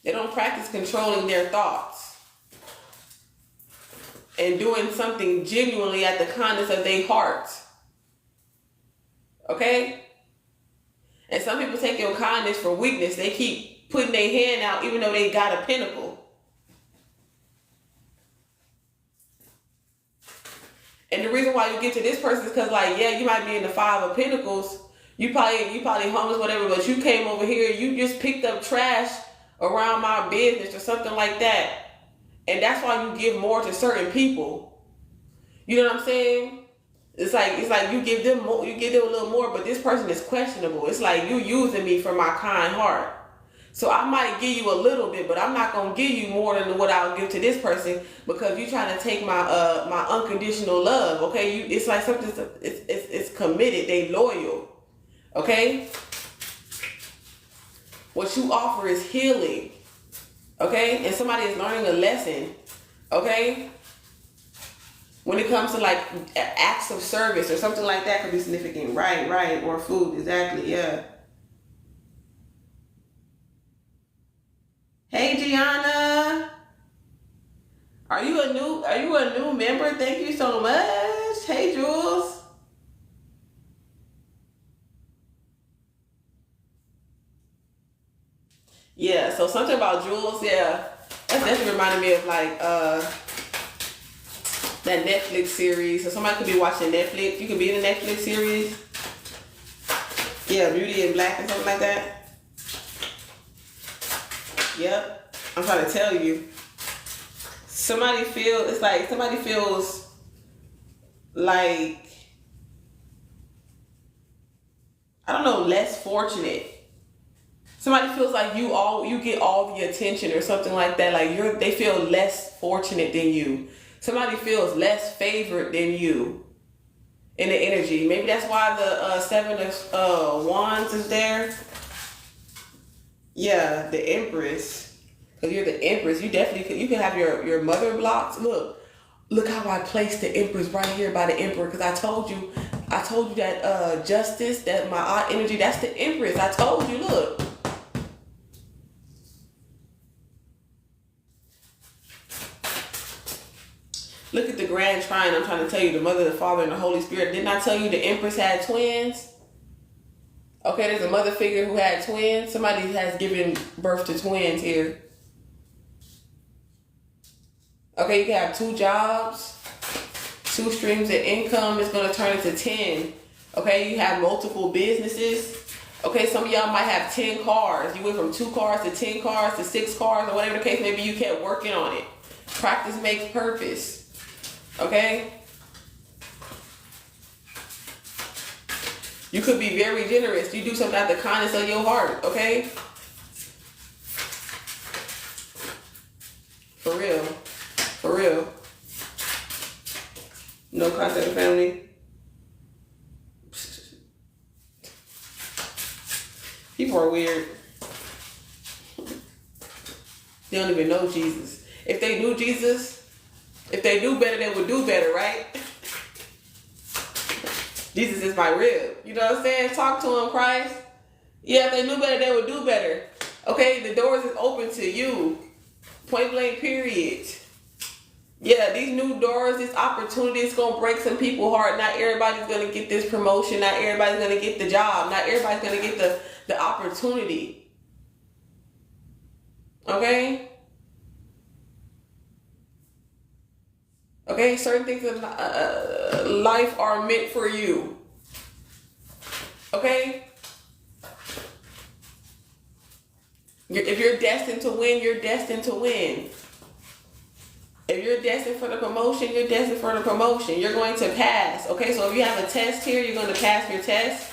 They don't practice controlling their thoughts and doing something genuinely at the kindness of their heart. Okay? And some people take your kindness for weakness. They keep putting their hand out even though they got a pinnacle. And the reason why you get to this person is because, like, yeah, you might be in the 5 of Pentacles. You probably homeless, whatever, but you came over here, you just picked up trash around my business or something like that. And that's why you give more to certain people. You know what I'm saying? It's like you give them more, you give them a little more, but this person is questionable. It's like you using me for my kind heart. So I might give you a little bit, but I'm not gonna give you more than what I'll give to this person because you're trying to take my my unconditional love. Okay, it's like something. It's committed. They loyal. Okay. What you offer is healing. Okay, and somebody is learning a lesson. Okay. When it comes to like acts of service or something like that could be significant. Right, or food. Exactly. Yeah. Hey Gianna, are you a new member? Thank you so much. Hey Jules. Yeah, so something about Jules, yeah, that's definitely reminded me of like that Netflix series. So somebody could be watching Netflix. You could be in a Netflix series. Yeah, Beauty in Black and something like that. Yep, I'm trying to tell you. Somebody feels like, I don't know, less fortunate. Somebody feels like you get all the attention or something like that. Like they feel less fortunate than you. Somebody feels less favored than you in the energy. Maybe that's why the 7 of Wands is there. Yeah, the Empress. Because you're the Empress. You definitely could. You can have your mother blocked. Look how I placed the Empress right here by the Emperor. Because I told you that justice, that my odd energy, that's the Empress. I told you, look. Look at the Grand Trine. I'm trying to tell you, the Mother, the Father, and the Holy Spirit. Didn't I tell you the Empress had twins? Okay, there's a mother figure who had twins. Somebody has given birth to twins here. Okay, you can have 2 jobs, 2 streams of income. It's going to turn into 10. Okay, you have multiple businesses. Okay, some of y'all might have 10 cars. You went from 2 cars to 10 cars to 6 cars or whatever the case may be. You kept working on it. Practice makes purpose. Okay? You could be very generous. You do something out of the kindness of your heart, okay? For real. For real. No contact with family. People are weird. They don't even know Jesus. If they knew Jesus, if they knew better, they would do better, right? Jesus is my rib. You know what I'm saying? Talk to him, Christ. Yeah, if they knew better, they would do better. Okay, the doors is open to you. Point blank, period. Yeah, these new doors, this opportunity is going to break some people's heart. Not everybody's going to get this promotion. Not everybody's going to get the job. Not everybody's going to get the opportunity. Okay? Okay, certain things in life are meant for you. Okay? If you're destined to win, you're destined to win. If you're destined for the promotion, you're destined for the promotion. You're going to pass. Okay, so if you have a test here, you're going to pass your test.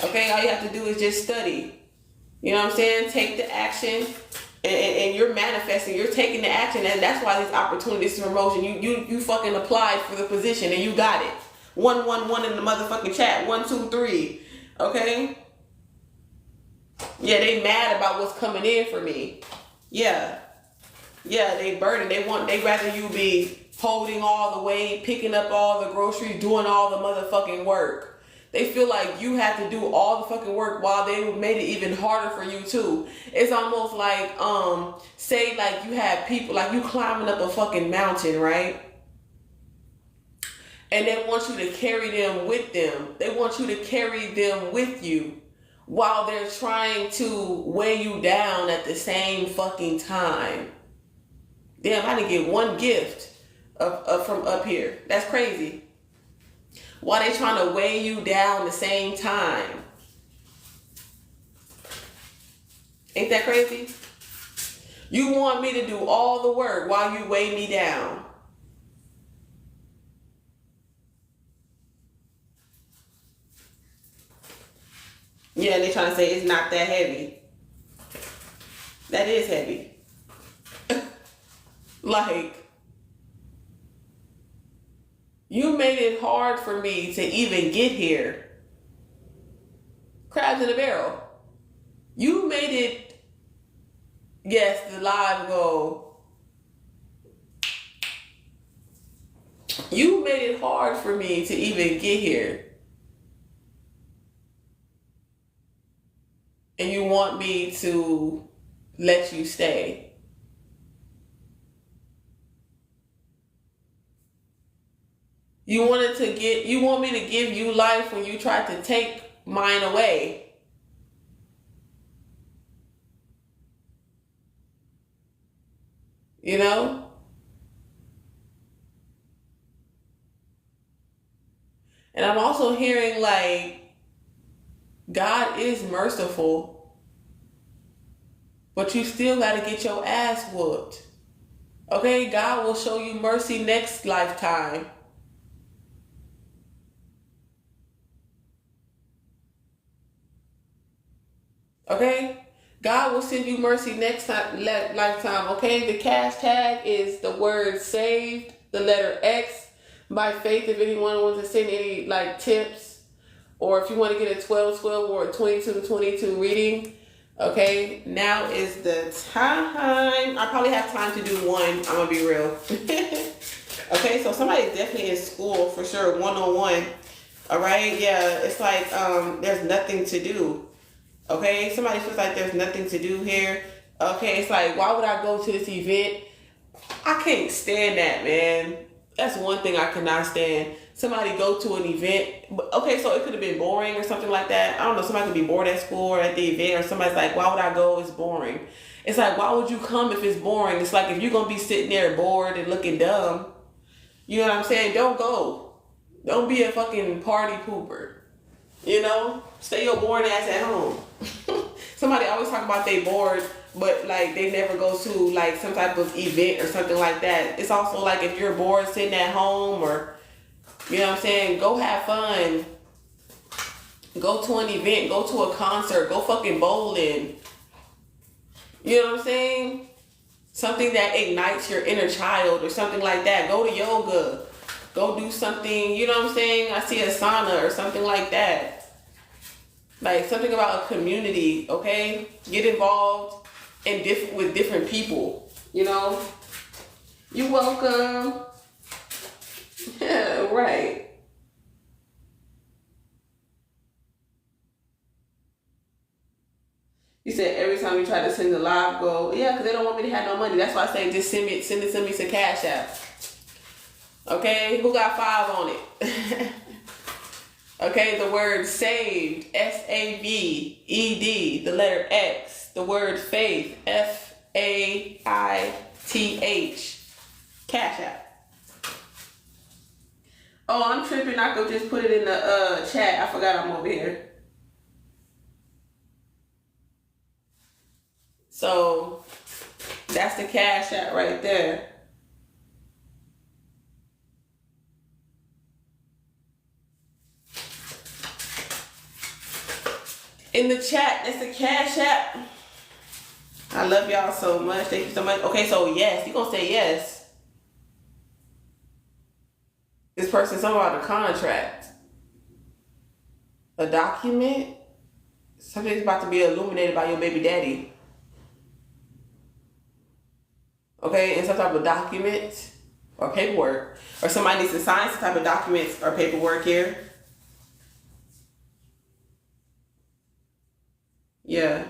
Okay, all you have to do is just study. You know what I'm saying? Take the action. and you're manifesting, you're taking the action, and that's why these opportunities, promotion, you fucking applied for the position and you got it. 111 in the motherfucking chat. 123. Okay. Yeah, they mad about what's coming in for me. Yeah, they burdened. They rather you be holding all the weight, picking up all the groceries, doing all the motherfucking work. They feel like you have to do all the fucking work while they made it even harder for you too. It's almost like, say like you have people, like you climbing up a fucking mountain, right? And they want you to carry them with them. They want you to carry them with you while they're trying to weigh you down at the same fucking time. Damn, I didn't get one gift from up here. That's crazy. While they trying to weigh you down the same time. Ain't that crazy? You want me to do all the work while you weigh me down. Yeah, they trying to say it's not that heavy. That is heavy. Like, you made it hard for me to even get here. Crabs in a barrel. You made it, yes, the live goal. You made it hard for me to even get here. And you want me to let you stay. You want me to give you life when you tried to take mine away. You know? And I'm also hearing like, God is merciful, but you still got to get your ass whooped. Okay? God will show you mercy next lifetime. Okay? God will send you mercy next lifetime. Okay? The cash tag is the word saved, the letter X, by faith. If anyone wants to send any like tips, or if you want to get a 12-12 or a 22-22 reading, okay? Now is the time. I probably have time to do one. I'm going to be real. Okay? So somebody's definitely in school for sure, one-on-one. All right? Yeah, it's like there's nothing to do. Okay, somebody feels like there's nothing to do here. Okay, it's like, why would I go to this event? I can't stand that, man. That's one thing I cannot stand. Somebody go to an event. Okay, so it could have been boring or something like that. I don't know, somebody could be bored at school or at the event, or somebody's like, why would I go? It's boring. It's like, why would you come if it's boring? It's like, if you're going to be sitting there bored and looking dumb, you know what I'm saying? Don't go. Don't be a fucking party pooper. You know? Stay your bored ass at home. Somebody always talk about they bored, but like they never go to like some type of event or something like that. It's also like if you're bored sitting at home, or you know what I'm saying, go have fun. Go to an event, go to a concert, go fucking bowling. You know what I'm saying? Something that ignites your inner child or something like that. Go to yoga. Go do something, you know what I'm saying? I see a sauna or something like that. Like something about a community, okay? Get involved with different people, you know? You're welcome. Yeah, right. You said every time you try to send the live go, yeah, because they don't want me to have no money. That's why I say just send it to me to Cash App. Okay, who got 5 on it? Okay, the word saved, SAVED, the letter X, the word faith, FAITH, Cash App. Oh, I'm tripping. I could just put it in the chat. I forgot I'm over here. So that's the Cash App right there. In the chat, that's the Cash App. I love y'all so much. Thank you so much. Okay, so yes, you're gonna say yes. This person, something about a contract, a document, something's about to be illuminated by your baby daddy. Okay, and some type of document or paperwork, or somebody needs to sign some type of documents or paperwork here. Yeah.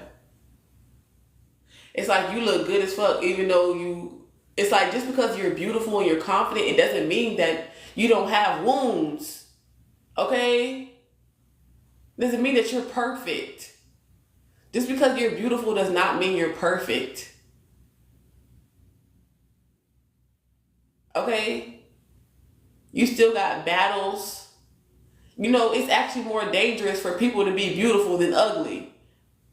It's like you look good as fuck, even though it's like just because you're beautiful and you're confident, it doesn't mean that you don't have wounds. Okay? Doesn't mean that you're perfect. Just because you're beautiful does not mean you're perfect. Okay? You still got battles. You know, it's actually more dangerous for people to be beautiful than ugly.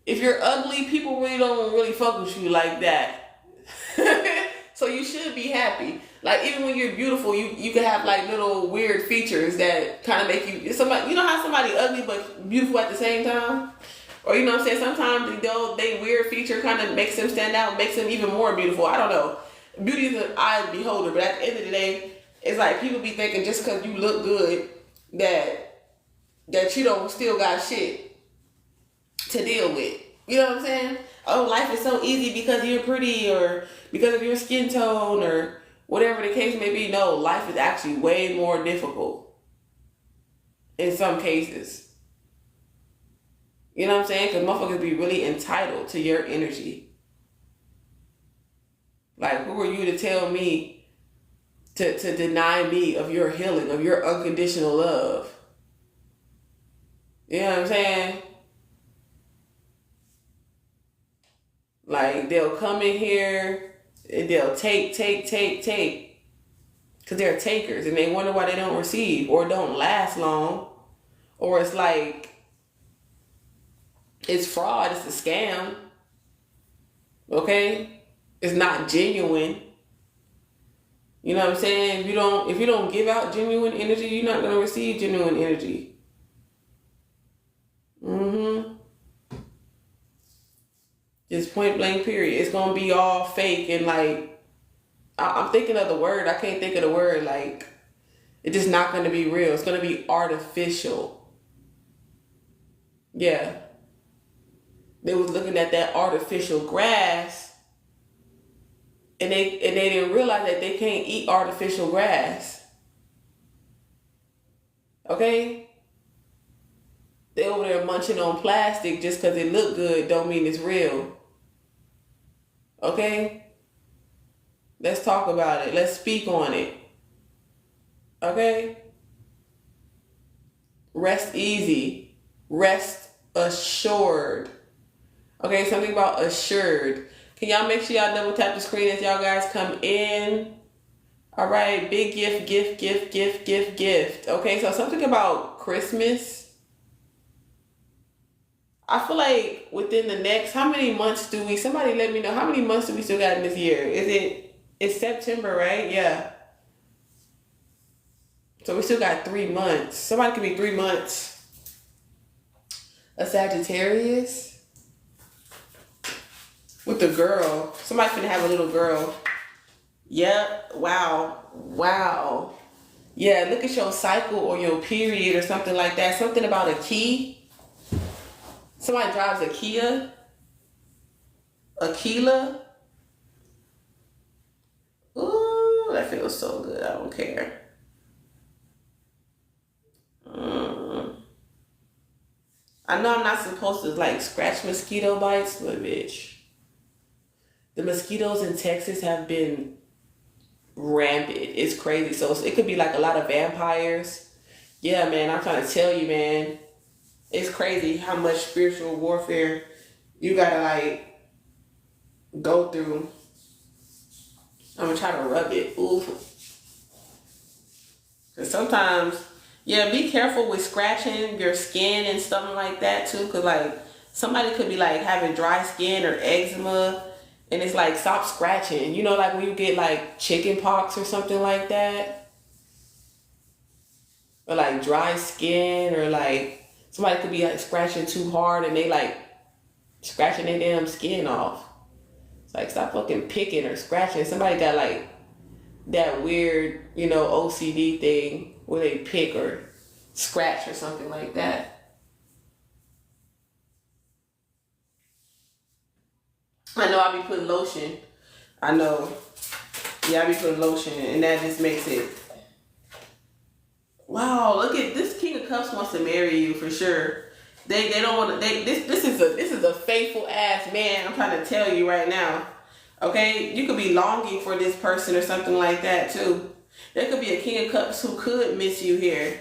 If you're ugly, people don't really fuck with you like that. So you should be happy. Like, even when you're beautiful, you can have like little weird features that kind of make you somebody. You know how somebody ugly but beautiful at the same time? Or you know what I'm saying? Sometimes they weird feature kind of makes them stand out, makes them even more beautiful. I don't know. Beauty is an eye of the beholder, but at the end of the day, it's like people be thinking just because you look good that you don't still got shit to deal with. You know what I'm saying? Oh, life is so easy because you're pretty or because of your skin tone or whatever the case may be. No, life is actually way more difficult in some cases. You know what I'm saying? Because motherfuckers be really entitled to your energy. Like, who are you to tell me to deny me of your healing, of your unconditional love? You know what I'm saying? Like, they'll come in here and they'll take. Because they're takers and they wonder why they don't receive or don't last long. Or it's like, it's fraud, it's a scam. Okay? It's not genuine. You know what I'm saying? If you don't give out genuine energy, you're not going to receive genuine energy. Just point blank period. It's gonna be all fake and like I'm thinking of the word. I can't think of the word. Like, it's just not gonna be real. It's gonna be artificial. Yeah. They was looking at that artificial grass and they didn't realize that they can't eat artificial grass. Okay? They over there munching on plastic just because it look good don't mean it's real. Okay? Let's talk about it. Let's speak on it. Okay? Rest easy. Rest assured. Okay, something about assured. Can y'all make sure y'all double tap the screen as y'all guys come in? All right, big gift. Okay, so something about Christmas. I feel like within the next, how many months somebody let me know, how many months do we still got in this year? It's September, right? Yeah. So we still got 3 months. Somebody could be 3 months. A Sagittarius. With the girl. Somebody's gonna have a little girl. Yep. Wow. Yeah, look at your cycle or your period or something like that. Something about a key. Somebody drives a Kia. Ooh, that feels so good. I don't care. I know I'm not supposed to like scratch mosquito bites, but bitch. The mosquitoes in Texas have been rampant. It's crazy. So it could be like a lot of vampires. Yeah, man, I'm trying to tell you, man. It's crazy how much spiritual warfare you gotta like go through. I'm gonna try to rub it. Ooh. Cause sometimes, yeah, be careful with scratching your skin and stuff like that too. Cause like somebody could be like having dry skin or eczema, and it's like stop scratching. You know, like when you get like chicken pox or something like that, or like dry skin, or like somebody could be like scratching too hard and they like scratching their damn skin off. Like, stop fucking picking or scratching. Somebody got like that weird, you know, OCD thing where they pick or scratch or something like that. I know I be putting lotion. I know. Yeah, I be putting lotion, and that just makes it. Wow, look at this. King of Cups wants to marry you for sure. They don't want to. This is a faithful ass man. I'm trying to tell you right now. Okay, you could be longing for this person or something like that too. There could be a King of Cups who could miss you here.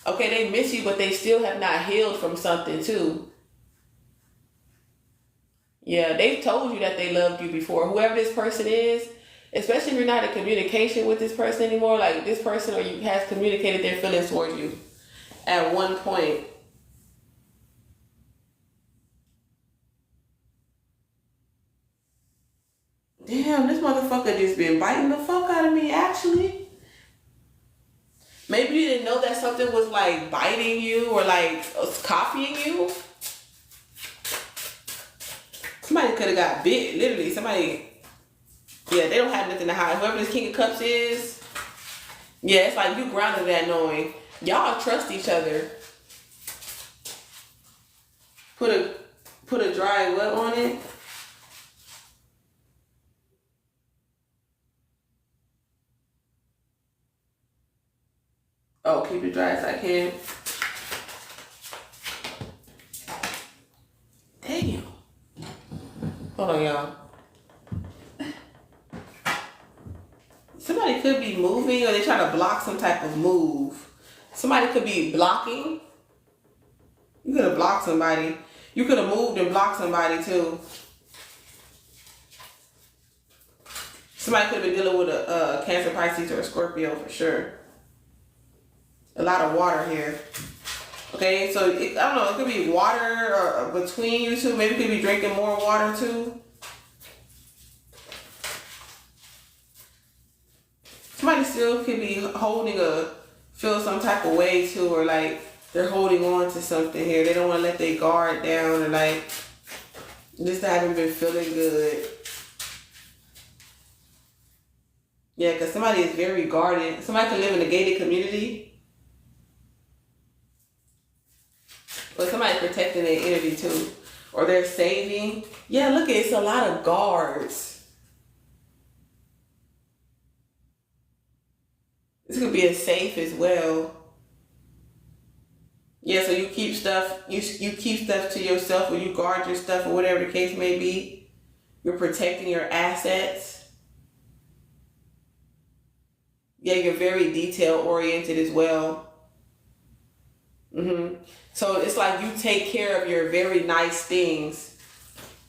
Okay, they miss you, but they still have not healed from something too. Yeah, they've told you that they loved you before. Whoever this person is, especially if you're not in communication with this person anymore, like this person or you has communicated their feelings towards you at one point. Damn, this motherfucker just been biting the fuck out of me, actually. Maybe you didn't know that something was like biting you or like copying you. Somebody could have got bit, literally. Somebody, yeah, they don't have nothing to hide. Whoever this King of Cups is, yeah, it's like you grounded that knowing. Y'all trust each other. Put a dry what on it? Oh, keep it dry as I can. Damn. Hold on, y'all. Somebody could be moving or they trying to block some type of move. Somebody could be blocking. You could have blocked somebody. You could have moved and blocked somebody too. Somebody could have been dealing with a Cancer, Pisces, or a Scorpio for sure. A lot of water here. Okay, so I don't know. It could be water or between you two. Maybe you could be drinking more water too. Somebody still could be feel some type of way too, or like they're holding on to something here. They don't want to let their guard down, or like just haven't been feeling good. Yeah, because somebody is very guarded. Somebody could live in a gated community. But somebody protecting their energy too. Or they're saving. Yeah, look, it's a lot of guards. This could be a safe as well. Yeah, so you keep stuff, you keep stuff to yourself, or you guard your stuff, or whatever the case may be. You're protecting your assets. Yeah, you're very detail oriented as well. So it's like you take care of your very nice things.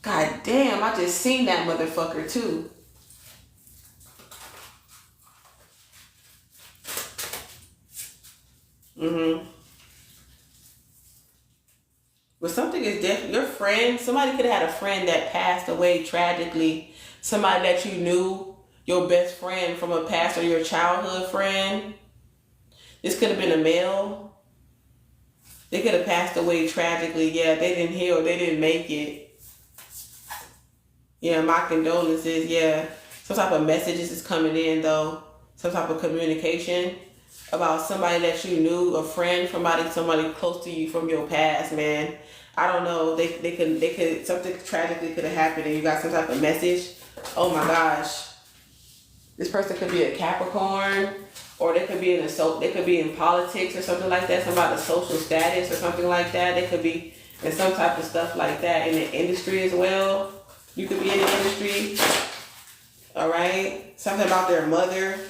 God damn, I just seen that motherfucker too. But something is definitely your friend. Somebody could have had a friend that passed away tragically. Somebody that you knew, your best friend from a past, or your childhood friend. This could have been a male. They could have passed away tragically. Yeah, they didn't heal. They didn't make it. Yeah, my condolences. Yeah. Some type of messages is coming in, though. Some type of communication about somebody that you knew, a friend, somebody close to you from your past, man. I don't know. They could something tragically could have happened and you got some type of message. Oh my gosh. This person could be a Capricorn. Or they could be in politics or something like that, some about the social status or something like that. They could be in some type of stuff like that in the industry as well. You could be in the industry. All right. Something about their mother.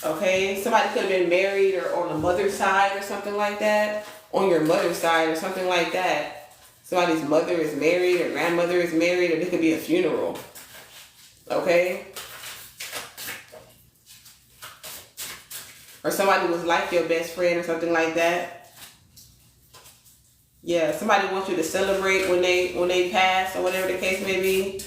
Okay. Somebody could have been married or on the mother's side or something like that. On your mother's side or something like that. Somebody's mother is married or grandmother is married, or it could be a funeral. Okay. Or somebody was like your best friend or something like that. Yeah, somebody wants you to celebrate when they pass or whatever the case may be.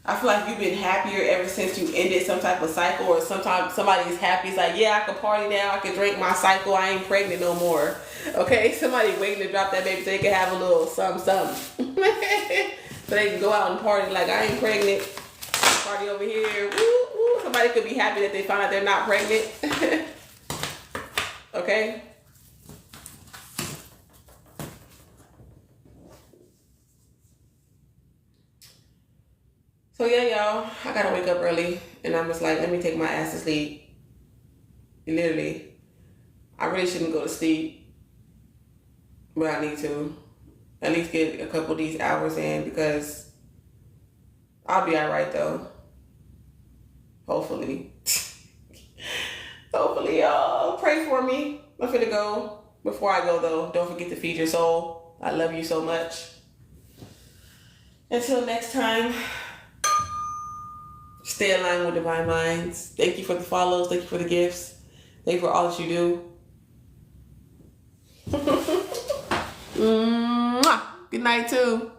I feel like you've been happier ever since you ended some type of cycle, or sometimes somebody's happy. It's like, yeah, I can party now. I can drink my cycle. I ain't pregnant no more. Okay, somebody waiting to drop that baby so they can have a little something. so they can go out and party like I ain't pregnant. Party over here. Woo, woo. Somebody could be happy that they found out they're not pregnant. Okay? So yeah, y'all, I gotta wake up early, and I'm just like, let me take my ass to sleep. Literally, I really shouldn't go to sleep, but I need to at least get a couple of these hours in, because I'll be all right though. Hopefully. Hopefully, y'all pray for me. I'm finna go. Before I go though, don't forget to feed your soul. I love you so much. Until next time. Stay aligned with divine minds. Thank you for the follows. Thank you for the gifts. Thank you for all that you do. Good night, too.